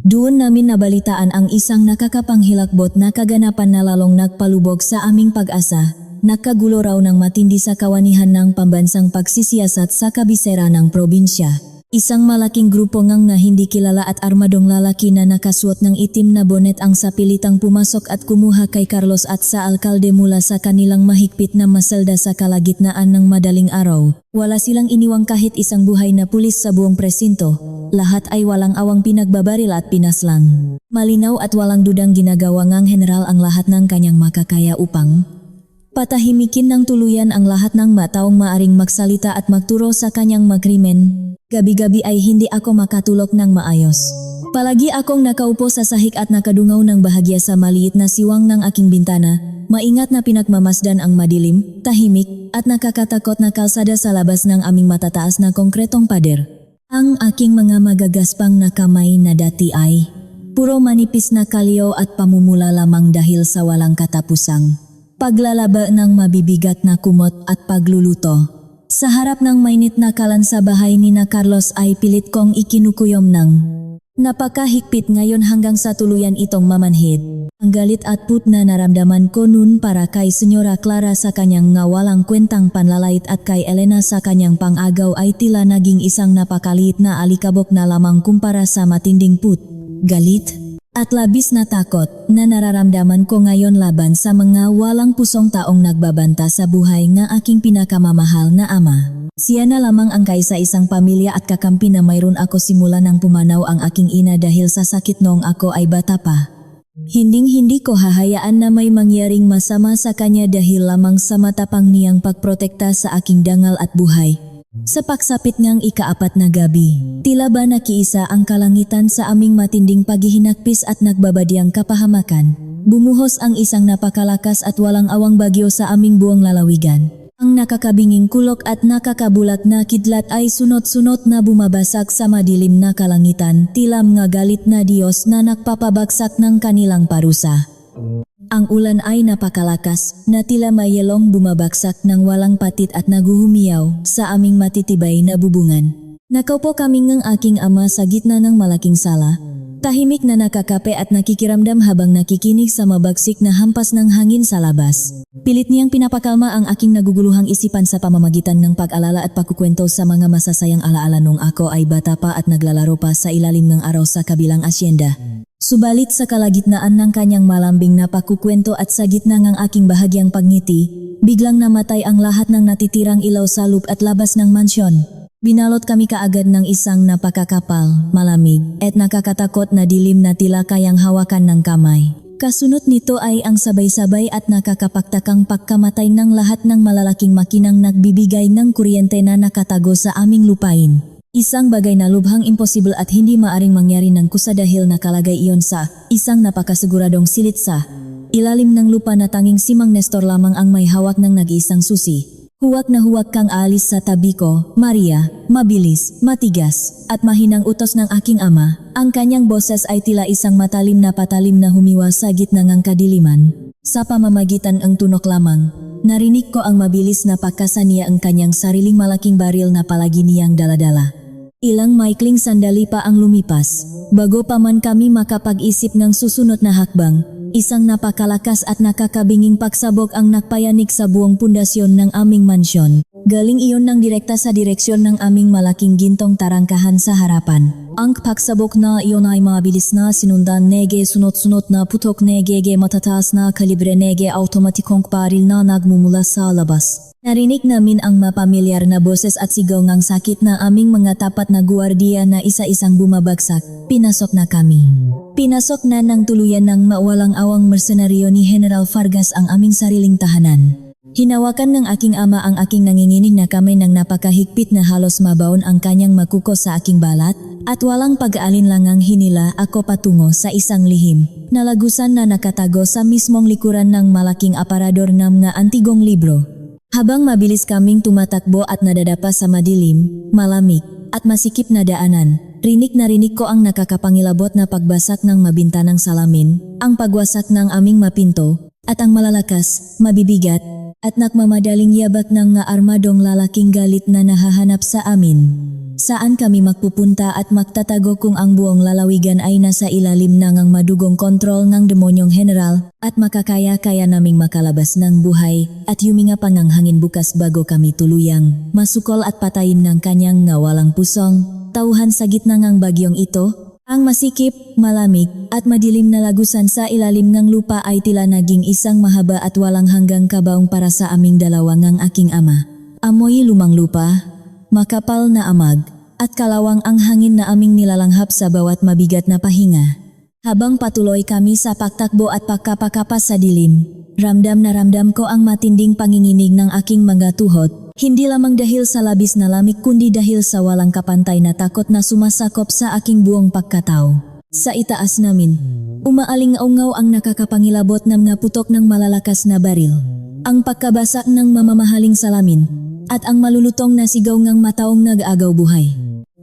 Doon namin nabalitaan ang isang nakakapanghilakbot na kaganapan na lalong nagpalubog sa aming pag-asa. Nagkagulo raw ng matindi sa kawanihan ng pambansang pagsisiyasat sa kabisera ng probinsya. Isang malaking grupo ngang na hindi kilala at armadong lalaki na nakasuot ng itim na bonet ang sapilitang pumasok at kumuha kay Carlos at sa alkalde mula sa kanilang mahigpit na maselda sa kalagitnaan ng madaling araw. Wala silang iniwang kahit isang buhay na pulis sa buong presinto. Lahat ay walang awang pinagbabaril at pinaslang. Malinaw at walang dudang ginagawa ngang general ang lahat ng kanyang makakaya upang patahimikin ng tuluyan ang lahat ng mataong maaring magsalita at magturo sa kanyang magkrimen. Gabi-gabi ay hindi ako makatulog ng maayos. Palagi akong nakaupo sa sahig at nakadungaw ng bahagya sa maliit na siwang ng aking bintana. Maingat na pinagmamasdan ang madilim, tahimik, at nakakatakot na kalsada sa labas ng aming matataas na konkretong pader. Ang aking mga magagaspang na kamay na dati ay puro manipis na kalyo at pamumula lamang dahil sa walang katapusang paglalaba ng mabibigat na kumot at pagluluto. Sa harap ng mainit na kalan sa bahay ni na Carlos ay pilit kong ikinukuyom ng napakahigpit ngayon hanggang sa tuluyan itong mamanhid. Ang galit at put na naramdaman ko noon para kay Senyora Clara sa kanyang ngawalang kwentang panlalait at kay Elena sa kanyang pang-agaw ay tila naging isang napakaliit na alikabok na lamang kumpara sa matinding put, galit, at labis na takot na nararamdaman ko ngayon laban sa mga walang pusong taong nagbabanta sa buhay ng aking pinakamamahal na ama. Siya na lamang ang kaisa isang pamilya at kakampi na mayroon ako simula nang pumanaw ang aking ina dahil sa sakit noong ako ay bata pa. Hinding-hindi ko hahayaan na may mangyaring masama sa kanya dahil lamang sa matapang niyang pagprotekta sa aking dangal at buhay. Sa pagsapit ngang ika-4 na gabi, tila ba nakiisa ang kalangitan sa aming matinding paghihinakpis at nagbabadyang kapahamakan. Bumuhos ang isang napakalakas at walang awang bagyo sa aming buong lalawigan. Ang nakakabinging kulok at nakakabulat na kidlat ay sunod-sunod na bumabasag sa madilim na kalangitan, tila mga galit na Diyos na nagpapabagsak ng kanilang parusa. Ang ulan ay napakalakas na tila mayelong bumabagsak ng walang patit at naguhumiyaw sa aming matitibay na bubungan. Nakaupo kami ng aking ama sa gitna ng malaking sala. Tahimik na nakakape at nakikiramdam habang nakikinig sa mabagsik na hampas ng hangin sa labas. Pilit niyang pinapakalma ang aking naguguluhang isipan sa pamamagitan ng pag-alala at pagkukwento sa mga masasayang alaala nung ako ay bata pa at naglalaro pa sa ilalim ng araw sa kabilang asyenda. Subalit sa kalagitnaan ng kanyang malambing na pagkukwento at sa gitna ng aking bahagyang pagngiti, biglang namatay ang lahat ng natitirang ilaw sa loob at labas ng mansyon. Binalot kami kaagad ng isang napakakapal, malamig, at nakakatakot na dilim na tila kayang hawakan ng kamay. Kasunod nito ay ang sabay-sabay at nakakapagtakang pagkamatay ng lahat ng malalaking makinang nagbibigay ng kuryente na nakatago sa aming lupain. Isang bagay na lubhang imposible at hindi maaring mangyari ng kusa dahil nakalagay iyon sa isang napakasiguradong silid sa ilalim ng lupa na tanging si Mang Nestor lamang ang may hawak ng nag-iisang susi. Huwag na huwag kang aalis sa tabi ko, Maria, mabilis, matigas, at mahinang utos ng aking ama. Ang kanyang boses ay tila isang matalim na patalim na humiwa sa gitna ng kadiliman. Sa pamamagitan ng tunok lamang, narinig ko ang mabilis na pagkasa niya ang kanyang sariling malaking baril na palagi niyang daladala. Ilang maikling sandali pa ang lumipas. Bago pa man kami makapag-isip ng susunod na hakbang, isang napakalakas at nakakabinging pagsabog ang nagpayanig sa buong pundasyon ng aming mansyon. Galing iyon ng direkta sa direksyon ng aming malaking gintong tarangkahan sa harapan. Ang pagsabog na iyon ay mabilis na sinundan nege sunod-sunod na putok nege matataas na kalibre nege automatikong baril na nagmumula sa labas. Narinig namin ang mapamilyar na boses at sigaw ng sakit na aming mga tapat na guwardiya na isa-isang bumabagsak. Pinasok na kami. Pinasok na ng tuluyan ng mawalang-awang mersenaryo ni General Vargas ang aming sariling tahanan. Hinawakan ng aking ama ang aking nanginginig na kamay ng napakahigpit na halos mabaon ang kanyang makuko sa aking balat at walang pag-aalinlangang hinila ako patungo sa isang lihim na lagusan na nakatago sa mismong likuran ng malaking aparador ng mga antigong libro. Habang mabilis kaming tumatakbo at nadadapa sa madilim, malamig, at masikip na daanan, rinig ko ang nakakapangilabot na pagbasak ng mabintanang salamin, ang pagwasak ng aming mapinto, at ang malalakas, mabibigat, at nagmamadaling yabak ng nga armadong lalaking galit na nahahanap sa amin. Saan kami magpupunta at magtatago kung ang buong lalawigan ay nasa ilalim ng ang madugong kontrol ng demonyong general at makakaya-kaya naming makalabas ng buhay at huminga pa ng hangin bukas bago kami tuluyang masukol at patayin ng kanyang nga walang pusong tauhan sa gitna ng bagyong ito. Ang masikip, malamig, at madilim na lagusan sa ilalim ng lupa ay tila naging isang mahaba at walang hanggang kabaong para sa aming dalawa ng aking ama. Amoy lumang lupa, makapal na amag, at kalawang ang hangin na aming nilalanghap sa bawat mabigat na pahinga. Habang patuloy kami sa pagtakbo at pagkapakapas sa dilim, ramdam na ramdam ko ang matinding panginginig ng aking mga tuhod. Hindi lamang dahil sa labis na lamig kundi dahil sa walang kapantay na takot na sumasakop sa aking buong pagkatao. Sa itaas namin, umaaling-aungaw ang nakakapangilabot ng mga putok ng malalakas na baril. Ang pagkabasak ng mamamahaling salamin, at ang malulutong na sigaw ng mataong nag-agaw buhay.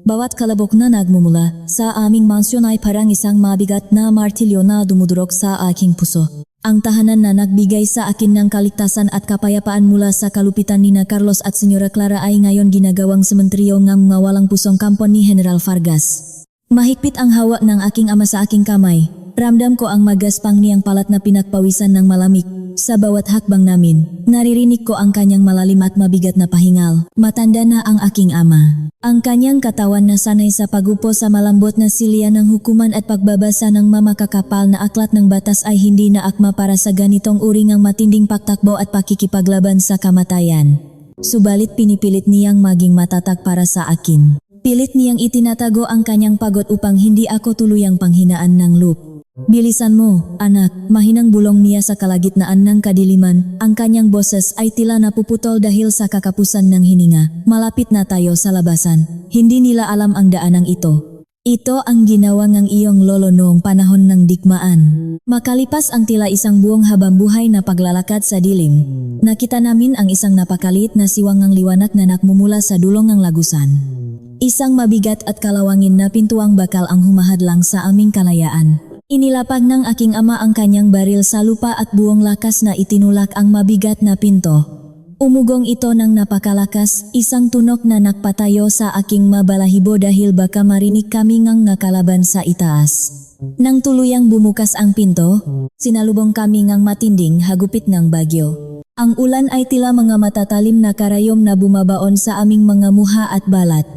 Bawat kalabok na nagmumula sa aming mansyon ay parang isang mabigat na martilyo na dumudurog sa aking puso. Ang tahanan na nagbigay sa akin ng kaligtasan at kapayapaan mula sa kalupitan ni na Carlos at Senyora Clara ay ngayon ginagawang sementeryo ng mga walang pusong kampo ni General Vargas. Mahigpit ang hawak ng aking ama sa aking kamay. Ramdam ko ang magaspang niyang palat na pinagpawisan ng malamig. Sa bawat hakbang namin, naririnig ko ang kanyang malalim at mabigat na pahingal. Matanda na ang aking ama. Ang kanyang katawan na sanay sa pagupo sa malambot na silya ng hukuman at pagbabasa ng mamakakapal na aklat ng batas ay hindi na akma para sa ganitong uri ng matinding pagtakbo at pakikipaglaban sa kamatayan. Subalit pinipilit niyang maging matatag para sa akin. Pilit niyang itinatago ang kanyang pagod upang hindi ako tuluyang panghinaan ng loop. Bilisan mo, anak, mahinang bulong niya sa kalagitnaan ng kadiliman. Ang kanyang boses ay tila napuputol dahil sa kakapusan ng hininga. Malapit na tayo sa labasan. Hindi nila alam ang daanang ito. Ito ang ginawa ng iyong lolo noong panahon ng digmaan. Makalipas ang tila isang buong habambuhay na paglalakad sa dilim, nakita namin ang isang napakaliit na siwangang liwanag na nakmumula sa dulong ng lagusan. Isang mabigat at kalawangin na pintuang bakal ang humahadlang sa aming kalayaan. Inilapag ng aking ama ang kanyang baril sa lupa at buong lakas na itinulak ang mabigat na pinto. Umugong ito ng napakalakas, isang tunok na nakpatayo sa aking mabalahibo dahil baka marinig kami ngang nakalaban sa itaas. Nang tuluyang bumukas ang pinto, sinalubong kami ngang matinding hagupit ng bagyo. Ang ulan ay tila mga matatalim na karayom na bumabaon sa aming mga muha at balat.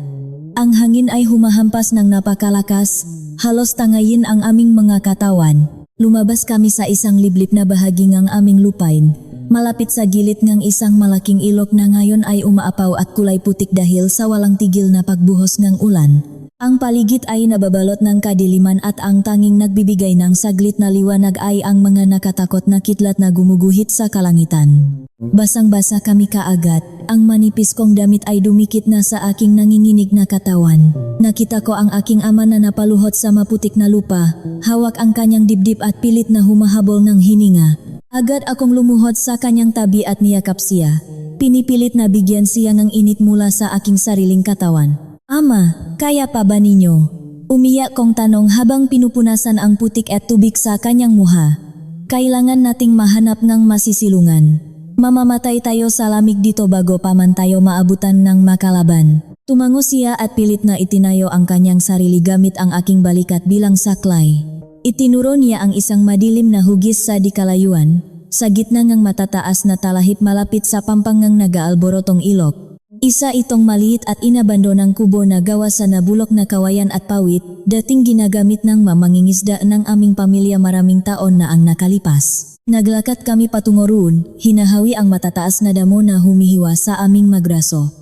Ang hangin ay humahampas ng napakalakas, halos tangayin ang aming mga katawan. Lumabas kami sa isang liblib na bahagi ng aming lupain, malapit sa gilid ng isang malaking ilog na ngayon ay umaapaw at kulay putik dahil sa walang tigil na pagbuhos ng ulan. Ang paligid ay nababalot ng kadiliman at ang tanging nagbibigay ng saglit na liwanag ay ang mga nakatakot na kidlat na gumuguhit sa kalangitan. Basang-basa kami kaagad, ang manipis kong damit ay dumikit na sa aking nanginginig na katawan. Nakita ko ang aking ama na napaluhot sa maputik na lupa, hawak ang kanyang dibdib at pilit na humahabol ng hininga. Agad akong lumuhod sa kanyang tabi at niyakap siya. Pinipilit na bigyan siya ng init mula sa aking sariling katawan. Ama, kaya pa ba ninyo? Umiyak kong tanong habang pinupunasan ang putik at tubig sa kanyang muha. Kailangan nating mahanap ng masisilungan. Mamamatay tayo sa lamig dito bago pa man tayo maabutan ng makalaban. Tumango siya at pilit na itinayo ang kanyang sarili gamit ang aking balikat bilang saklay. Itinuro niya ang isang madilim na hugis sa dikalayuan, sa gitna ng matataas na talahib malapit sa pampangang nagaalborotong ilog. Isa itong maliit at inabandonang kubo na gawa sa nabulok na kawayan at pawid, dating ginagamit ng mamangingisda ng aming pamilya maraming taon na ang nakalipas. Naglakat kami patungo roon, hinahawi ang matataas na damo na humihiwa sa aming magraso.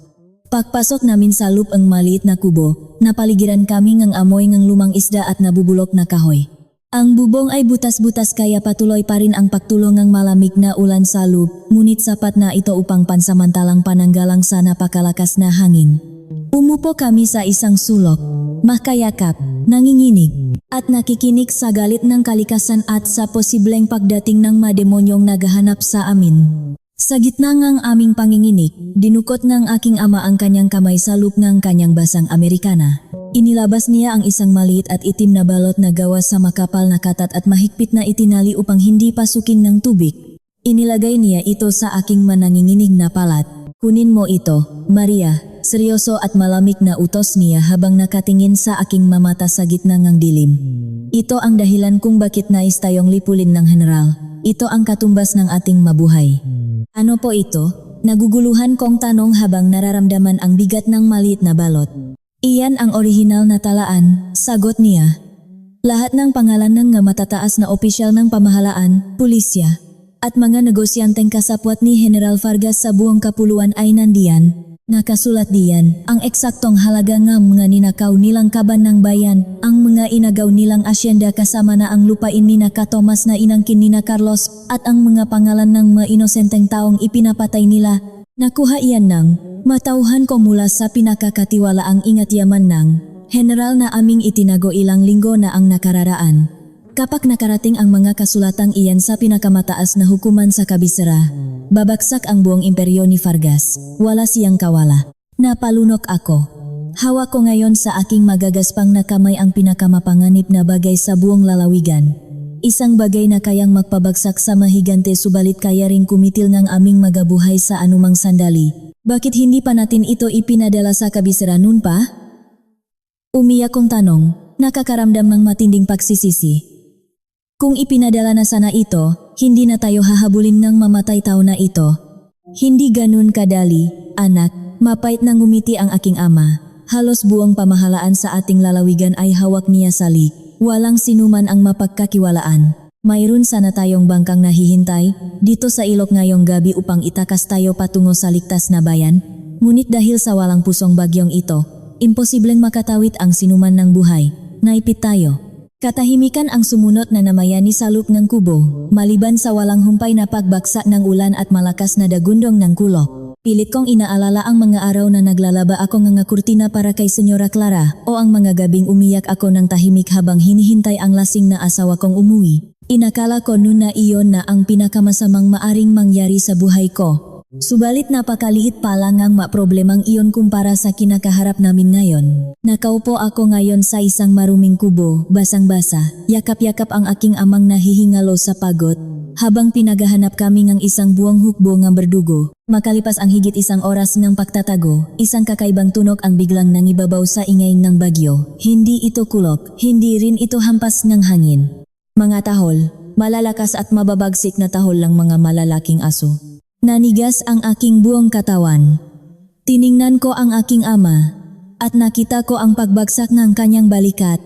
Pagpasok namin sa loop ang maliit na kubo, napaligiran kami ng amoy ng lumang isda at nabubulok na kahoy. Ang bubong ay butas-butas kaya patuloy pa rin ang pagtulong ng malamig na ulan sa loop, ngunit sapat na ito upang pansamantalang pananggalang sa napakalakas na hangin. Umupo kami sa isang sulok, makayakap, nanginginig, at nakikinig sa galit ng kalikasan at sa posibleng pagdating ng mademonyong naghahanap sa amin. Sa gitna ng aming panginginig, dinukot ng aking ama ang kanyang kamay sa loop ng kanyang basang Amerikana. Inilabas niya ang isang maliit at itim na balot na gawa sa makapal na katat at mahigpit na itinali upang hindi pasukin ng tubig. Inilagay niya ito sa aking mananginginig na palat. Kunin mo ito, Maria, seryoso at malamig na utos niya habang nakatingin sa aking mamata sa gitna ng dilim. Ito ang dahilan kung bakit nais tayong lipulin ng general. Ito ang katumbas ng ating mabuhay. Ano po ito? Naguguluhan kong tanong habang nararamdaman ang bigat ng maliit na balot. Iyan ang orihinal na talaan, sagot niya. Lahat ng pangalan ng matataas na opisyal ng pamahalaan, pulisya, at mga negosyanteng kasapwat ni General Vargas sa buong kapuluan ay nandiyan. Nakasulat diyan ang eksaktong halaga ng mga ninakaw nilang kaban ng bayan, ang mga inagaw nilang asyenda kasama na ang lupain ni Naka Tomas na inangkin ni na Carlos at ang mga pangalan ng mga inosenteng taong ipinapatay nila. Nakuha iyan ng matauhan ko mula sa pinakakatiwalaang ingatyaman ng general na aming itinago ilang linggo na ang nakararaan. Kapag nakarating ang mga kasulatang iyan sa pinakamataas na hukuman sa kabisera, babagsak ang buong imperyo ni Vargas. Wala siyang kawala. Napalunok ako. Hawak ko ngayon sa aking magagaspang na kamay ang pinakamapanganib na bagay sa buong lalawigan. Isang bagay na kayang magpabagsak sa mahigante subalit kaya ring kumitil ng aming magabuhay sa anumang sandali. Bakit hindi pa natin ito ipinadala sa kabisera noon pa? Umiyak kong tanong, nakakaramdam ng matinding pagsisisi. Kung ipinadala na sana ito, hindi na tayo hahabulin ng mamatay tao na ito. Hindi ganun kadali, anak, mapait na ngumiti ang aking ama. Halos buong pamahalaan sa ating lalawigan ay hawak niya sa lik. Walang sinuman ang mapagkakiwalaan. Mayroon sana tayong bangkang nahihintay dito sa ilog ngayong gabi upang itakas tayo patungo sa ligtas na bayan. Ngunit dahil sa walang pusong bagyong ito, imposibleng makatawid ang sinuman ng buhay. Naipit tayo. Katahimikan ang sumunod na namayani sa loop ng kubo, maliban sa walang humpay na pagbagsak ng ulan at malakas na dagundong ng kulok. Pilit kong inaalala ang mga araw na naglalaba ako ng kurtina para kay Senyora Clara o ang mga gabing umiyak ako ng tahimik habang hinihintay ang lasing na asawa kong umuwi. Inakala ko noon na iyon na ang pinakamasamang maaring mangyari sa buhay ko. Subalit napakaliit pa lang ang problemang iyon kumpara sa kinakaharap namin ngayon. Nakaupo ako ngayon sa isang maruming kubo, basang-basa, yakap-yakap ang aking amang nahihingalo sa pagod. Habang pinaghahanap kami ng isang buong hukbo ng berdugo, makalipas ang higit isang oras ng pagtatago, isang kakaibang tunog ang biglang nangibabaw sa ingay ng bagyo. Hindi ito kulok, hindi rin ito hampas ng hangin. Mga tahol, malalakas at mababagsik na tahol lang mga malalaking aso. Nanigas ang aking buong katawan. Tiningnan ko ang aking ama, at nakita ko ang pagbagsak ng kanyang balikat.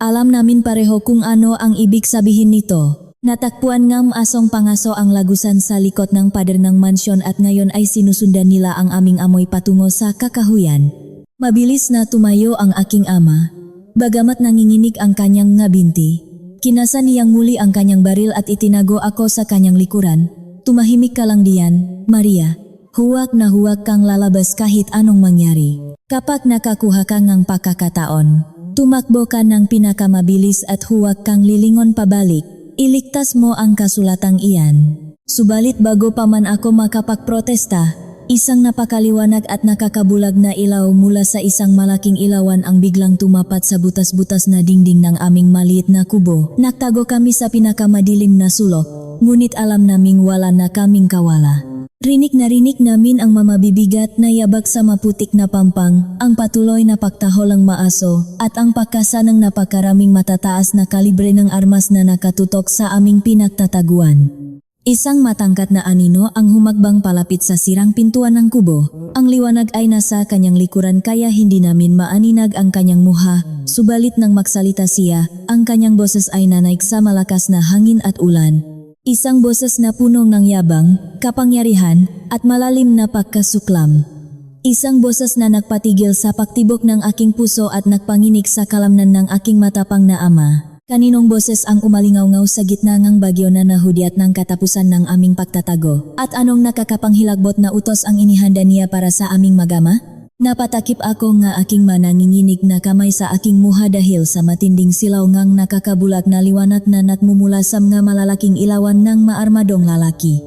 Alam namin pareho kung ano ang ibig sabihin nito. Natakpuan ng asong pangaso ang lagusan sa likod ng pader ng mansyon at ngayon ay sinusundan nila ang aming amoy patungo sa kakahuyan. Mabilis na tumayo ang aking ama. Bagamat nanginginig ang kanyang ngabinti, kinasan niyang muli ang kanyang baril at itinago ako sa kanyang likuran. Tumahimik ka lang diyan, Maria. Huwag na huwag kang lalabas kahit anong mangyari. Kapag nakakuha ka ng pagkakataon, tumakbo ka ng pinakamabilis at huwag kang lilingon pabalik. Iligtas mo ang kasulatang iyan. Subalit bago pa man ako makapagprotesta, isang napakaliwanag at nakakabulag na ilaw mula sa isang malaking ilawan ang biglang tumapat sa butas-butas na dingding ng aming maliit na kubo. Nagtago kami sa pinakamadilim na sulok, ngunit alam naming wala na kaming kawala. Rinig namin ang mamabibigat na yabag sa maputik na pampang, ang patuloy na pagtaholang maaso, at ang pagkasa ng napakaraming matataas na kalibre ng armas na nakatutok sa aming pinagtataguan. Isang matangkat na anino ang humagbang palapit sa sirang pintuan ng kubo. Ang liwanag ay nasa kanyang likuran kaya hindi namin maaninag ang kanyang muha, subalit nang magsalita siya, ang kanyang boses ay nanaig sa malakas na hangin at ulan. Isang boses na puno ng yabang, kapangyarihan, at malalim na pagkasuklam. Isang boses na nagpatigil sa pagtibok ng aking puso at nagpanginig sa kalamnan ng aking matapang na ama. Kaninong boses ang umalingaw-ngaw sa gitna ng bagyo na nahudyat ng katapusan ng aming pagtatago? At anong nakakapanghilagbot na utos ang inihanda niya para sa aming magama? Napatakip ako nga aking mananginginig na kamay sa aking muha dahil sa matinding silaw ngang nakakabulag na liwanag na nagmumula sa mga malalaking ilawan ng maarmadong lalaki.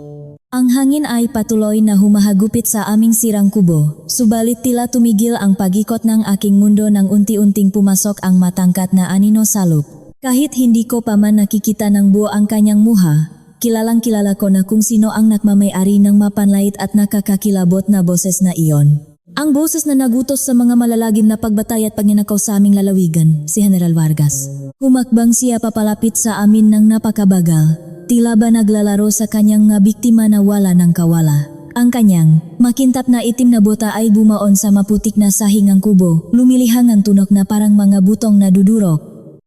Ang hangin ay patuloy na humahagupit sa aming sirang kubo, subalit tila tumigil ang pag-ikot ng aking mundo nang unti-unting pumasok ang matangkat na anino sa loop. Kahit hindi ko pa man nakikita ng buo ang kanyang muha, kilalang kilala ko na kung sino ang nagmamay-ari ng mapanlait at nakakakilabot na boses na iyon. Ang boses na nagutos sa mga malalagim na pagbatay at pagnanakaw sa aming lalawigan, si General Vargas. Humakbang siya papalapit sa amin ng napakabagal, tila ba naglalaro sa kanyang nga biktima na wala ng kawala. Ang kanyang makintap na itim na bota ay bumaon sa maputik na sahing ng kubo, lumilihang ang tunok na parang mga butong na dudurok.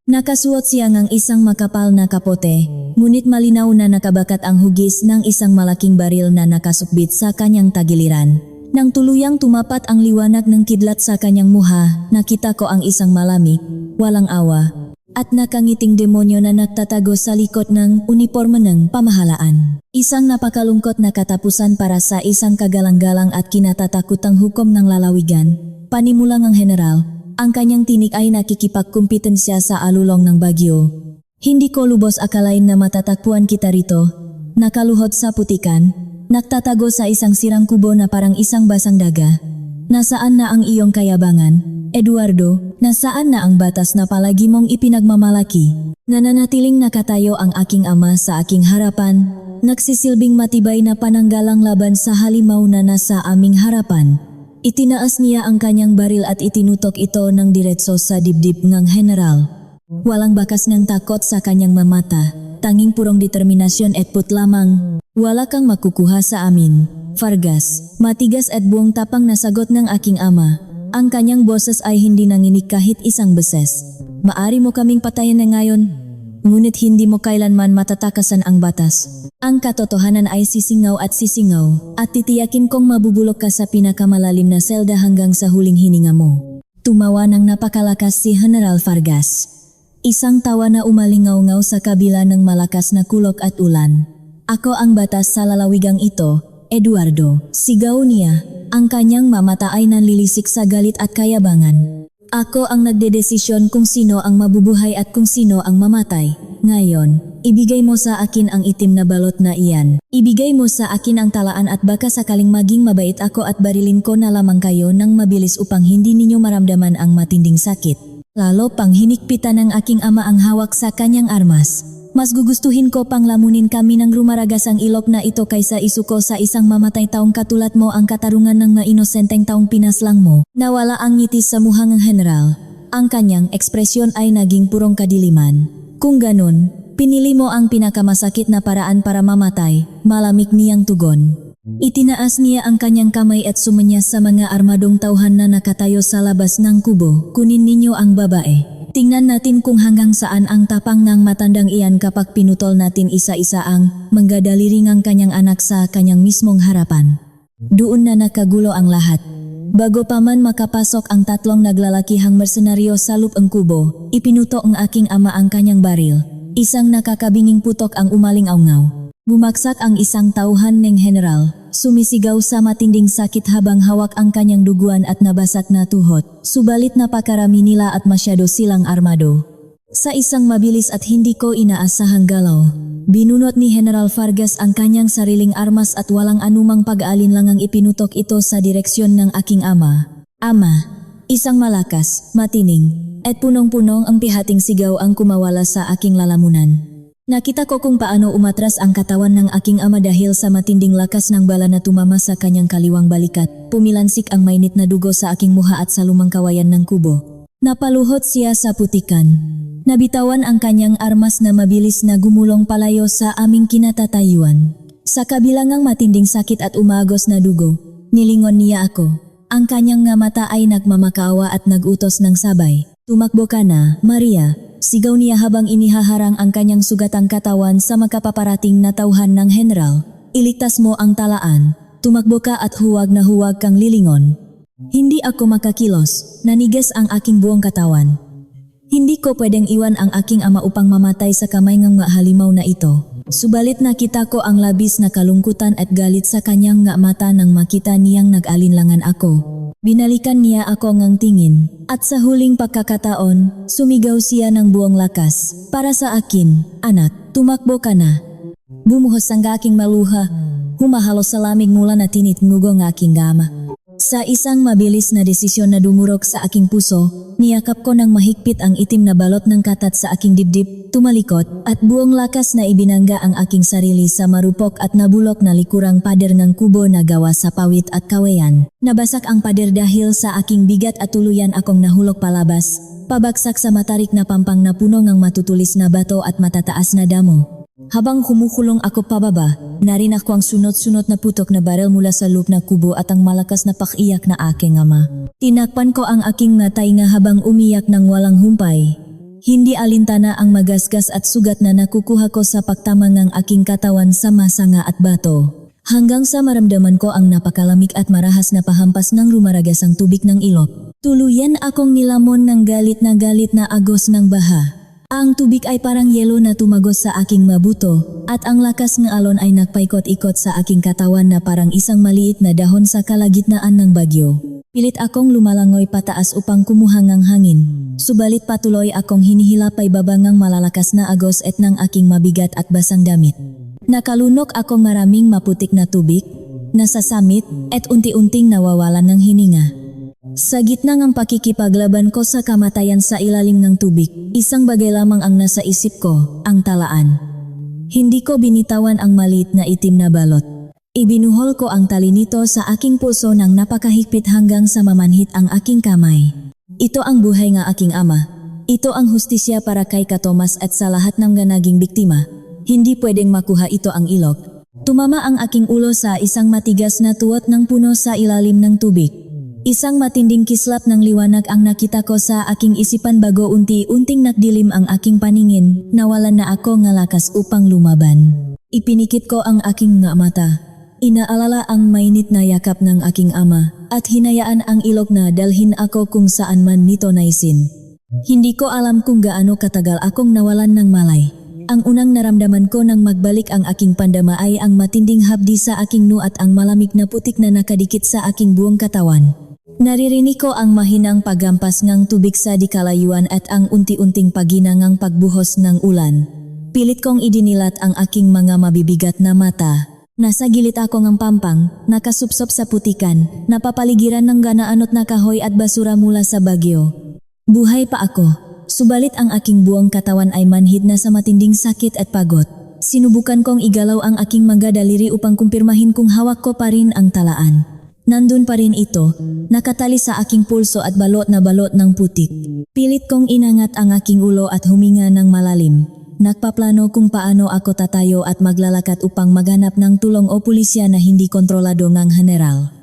Nakasuot siya ng isang makapal na kapote, ngunit malinaw na nakabakat ang hugis ng isang malaking baril na nakasukbit sa kanyang tagiliran. Nang tuluyang tumapat ang liwanag ng kidlat sa kanyang muha, nakita ko ang isang malamig, walang awa, at nakangiting demonyo na nagtatago sa likod ng uniporme ng pamahalaan. Isang napakalungkot na katapusan para sa isang kagalang-galang at kinatatakutang hukom ng lalawigan. Panimulang ang general. Ang kanyang tinik ay nakikipagkumpetensya sa alulong ng bagyo. Hindi ko lubos akalain na matatagpuan kita rito. Nakaluhod sa putikan, nagtatago sa isang sirang kubo na parang isang basang daga. Nasaan na ang iyong kayabangan, Eduardo? Nasaan na ang batas na palagi mong ipinagmamalaki? Nananatiling nakatayo ang aking ama sa aking harapan, nagsisilbing matibay na pananggalang laban sa halimaw na nasa aming harapan. Itinaas niya ang kanyang baril at itinutok ito ng diretso sa dibdib ng general. Walang bakas ng takot sa kanyang mamata, tanging purong determinasyon at put lamang. Wala kang makukuha sa amin, Vargas. Matigas at buong tapang na sagot ng aking ama. Ang kanyang boses ay hindi nanginig kahit isang beses. Maari mo kaming patayin na ngayon, ngunit hindi mo kailanman matatakasan ang batas. Ang katotohanan ay sisingaw, at titiyakin kong mabubulok ka sa pinakamalalim na selda hanggang sa huling hininga mo. Tumawa ng napakalakas si General Vargas. Isang tawa na umalingaw-ngaw sa kabila ng malakas na kulog at ulan. Ako ang batas sa lalawigang ito, Eduardo. Sigaw niya, ang kanyang mamata ay nanlilisik sa galit at kayabangan. Ako ang nagdedesisyon kung sino ang mabubuhay at kung sino ang mamatay. Ngayon, ibigay mo sa akin ang itim na balot na iyan. Ibigay mo sa akin ang talaan at baka sakaling maging mabait ako at barilin ko na lamang kayo ng mabilis upang hindi ninyo maramdaman ang matinding sakit. Lalo pang hinikpitan ng aking ama ang hawak sa kanyang armas. Mas gugustuhin ko pang lamunin kami ng rumaragas ang ilok na ito kaysa isuko sa isang mamatay taong katulad mo ang katarungan ng mga inosenteng taong pinaslang mo. Nawala ang ngiti sa muhang ng general. Ang kanyang ekspresyon ay naging purong kadiliman. Kung ganun, pinili mo ang pinakamasakit na paraan para mamatay, malamig niyang tugon. Itinaas niya ang kanyang kamay at sumanyas sa mga armadong tauhan na nakatayo sa labas ng kubo. Kunin ninyo ang babae. Tingnan natin kung hanggang saan ang tapang ng matandang iyan kapag pinutol natin isa-isa ang manggadaliring ang kanyang anak sa kanyang mismong harapan. Doon na nakagulo ang lahat. Bago pa man makapasok ang tatlong naglalakihang mersenaryo sa lupang kubo, ipinuto ang aking ama ang kanyang baril. Isang nakakabinging putok ang umaling-awngaw. Bumaksak ang isang tauhan ng general, sumisigaw sa matinding sakit habang hawak ang kanyang duguan at nabasak na tuhod, subalit napakarami nila at masyado silang armado. Sa isang mabilis at hindi ko inaasahang galaw, binunot ni General Vargas ang kanyang sariling armas at walang anumang pag-aalinlangang ipinutok ito sa direksyon ng aking ama. Ama, isang malakas, matining, at punong-punong ang pihating sigaw ang kumawala sa aking lalamunan. Nakita ko kung paano umatras ang katawan ng aking ama dahil sa matinding lakas ng bala na tumama sa kanyang kaliwang balikat. Pumilansik ang mainit na dugo sa aking muha at sa lumang kawayan ng kubo. Napaluhod siya sa putikan. Nabitawan ang kanyang armas na mabilis na gumulong palayo sa aming kinatatayuan. Sa kabilangang matinding sakit at umagos na dugo, nilingon niya ako. Ang kanyang nga mata ay nagmamakaawa at nagutos ng sabay. Tumakbo ka na, Maria. Sigaw niya habang inihaharang ang kanyang sugatang katawan sa makapaparating na tauhan ng general. Iligtas mo ang talaan. Tumakbo ka at huwag na huwag kang lilingon. Hindi ako makakilos. Nanigas ang aking buong katawan. Hindi ko pwedeng iwan ang aking ama upang mamatay sa kamay ng halimaw na ito. Subalit nakita ko ang labis na kalungkutan at galit sa kanyang nga mata nang makita niyang nag-alinlangan ako. Binalikan niya ako ngang tingin, at sa huling pagkakataon, sumigaw siya ng buong lakas. Para sa akin, anak, tumakbo ka na. Bumuhos ang aking maluha, humahalo sa lamig mula na tinitngugo ng aking gama. Sa isang mabilis na desisyon na dumurok sa aking puso, niyakap ko ng mahigpit ang itim na balot ng katat sa aking dibdib, tumalikot, at buong lakas na ibinangga ang aking sarili sa marupok at nabulok na likurang pader ng kubo na gawa sa pawit at kawayan. Nabasak ang pader dahil sa aking bigat at tuluyan akong nahulog palabas, pabagsak sa matarik na pampang na puno ng matutulis na bato at matataas na damo. Habang humukulong ako pababa, narinig ko ang sunod-sunod na putok na baril mula sa loob na kubo at ang malakas na pakiyak na aking ama. Tinakpan ko ang aking matay nga habang umiyak ng walang humpay. Hindi alintana ang magasgas at sugat na nakukuha ko sa pagtama ng aking katawan sa masanga at bato. Hanggang sa maramdaman ko ang napakalamig at marahas na pahampas ng lumaragas ang tubig ng ilog. Tuluyan akong nilamon ng galit na agos ng baha. Ang tubig ay parang yelo na tumagos sa aking mabuto, at ang lakas ng alon ay nagpaikot-ikot sa aking katawan na parang isang maliit na dahon sa kalagitnaan ng bagyo. Pilit akong lumalangoy pataas upang kumuha ng hangin, subalit patuloy akong hinihilapay baba ng malalakas na agos at ng aking mabigat at basang damit. Nakalunok ako maraming maputik na tubig, nasasamit, at unti-unting nawawalan ng hininga. Sa gitna ng pakikipaglaban ko sa kamatayan sa ilalim ng tubig, isang bagay lamang ang nasa isip ko, ang talaan. Hindi ko binitawan ang maliit na itim na balot. Ibinuhol ko ang tali nito sa aking puso ng napakahigpit hanggang sa mamanhit ang aking kamay. Ito ang buhay ng aking ama. Ito ang hustisya para kay Thomas at sa lahat ng ganaging biktima. Hindi pwedeng makuha ito ang ilog. Tumama ang aking ulo sa isang matigas na tuwat ng puno sa ilalim ng tubig. Isang matinding kislap ng liwanag ang nakita ko sa aking isipan bago unti-unting nagdilim ang aking paningin, nawalan na ako ng lakas upang lumaban. Ipinikit ko ang aking nga mata. Inaalala ang mainit na yakap ng aking ama, at hinayaan ang ilog na dalhin ako kung saan man nito naisin. Hindi ko alam kung gaano katagal akong nawalan ng malay. Ang unang naramdaman ko nang magbalik ang aking pandama ay ang matinding hapdi sa aking noo at ang malamig na putik na nakadikit sa aking buong katawan. Naririnig ko ang mahinang paggampas ng tubig sa dikalayuan at ang unti-unting paginangang pagbuhos ng ulan. Pilit kong idinilat ang aking mga mabibigat na mata. Nasa gilid ako ng pampang, nakasupsop sa putikan, napapaligiran ng ganaanot na kahoy at basura mula sa bagyo. Buhay pa ako, subalit ang aking buong katawan ay manhid na sa matinding sakit at pagod. Sinubukan kong igalaw ang aking mga daliri upang kumpirmahin kung hawak ko pa rin ang talaan. Nandun pa rin ito, nakatali sa aking pulso at balot na balot ng putik. Pilit kong inangat ang aking ulo at huminga ng malalim. Nagpaplano kung paano ako tatayo at maglalakad upang maghanap ng tulong o pulisya na hindi kontrolado ng general.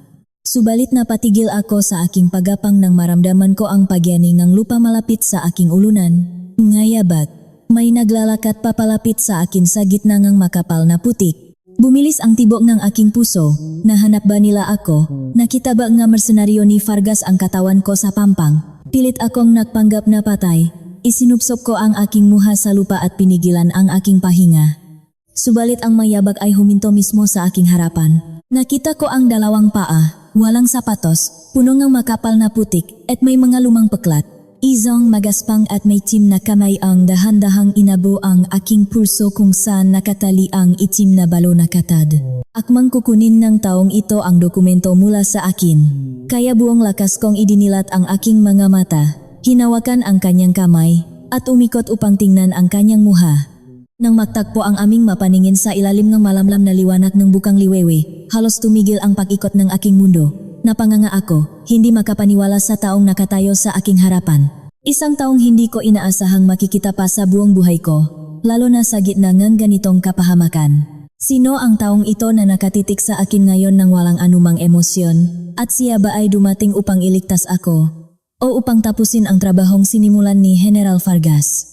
Subalit napatigil ako sa aking pagapang nang maramdaman ko ang pagyanig ng lupa malapit sa aking ulunan. Ngayabat, may naglalakad papalapit sa akin sa gitna ng makapal na putik. Bumilis ang tibok ng aking puso. Nahanap ba nila ako? Nakita ba nga mersenaryo ni Vargas ang katawan ko sa pampang? Pilit akong nagpanggap na patay. Isinupsop ko ang aking muha sa lupa at pinigilan ang aking pahinga. Subalit ang mayabag ay huminto mismo sa aking harapan. Nakita ko ang dalawang paa, walang sapatos, puno ng makapal na putik, at may mga lumang peklat. Isang magaspang at may itim na kamay ang dahan-dahang inabo ang aking pulso kung saan nakatali ang itim na balo na katad. Akmang kukunin ng taong ito ang dokumento mula sa akin. Kaya buong lakas kong idinilat ang aking mga mata, hinawakan ang kanyang kamay, at umikot upang tingnan ang kanyang muha. Nang magtagpo ang aming mapaningin sa ilalim ng malamlam na liwanag ng bukang liwewe, halos tumigil ang pag-ikot ng aking mundo. Napanganga ako, hindi makapaniwala sa taong nakatayo sa aking harapan. Isang taong hindi ko inaasahang makikita pa sa buong buhay ko, lalo na sa gitna ng ganitong kapahamakan. Sino ang taong ito na nakatitik sa akin ngayon nang walang anumang emosyon, at siya ba ay dumating upang iligtas ako, o upang tapusin ang trabahong sinimulan ni General Vargas?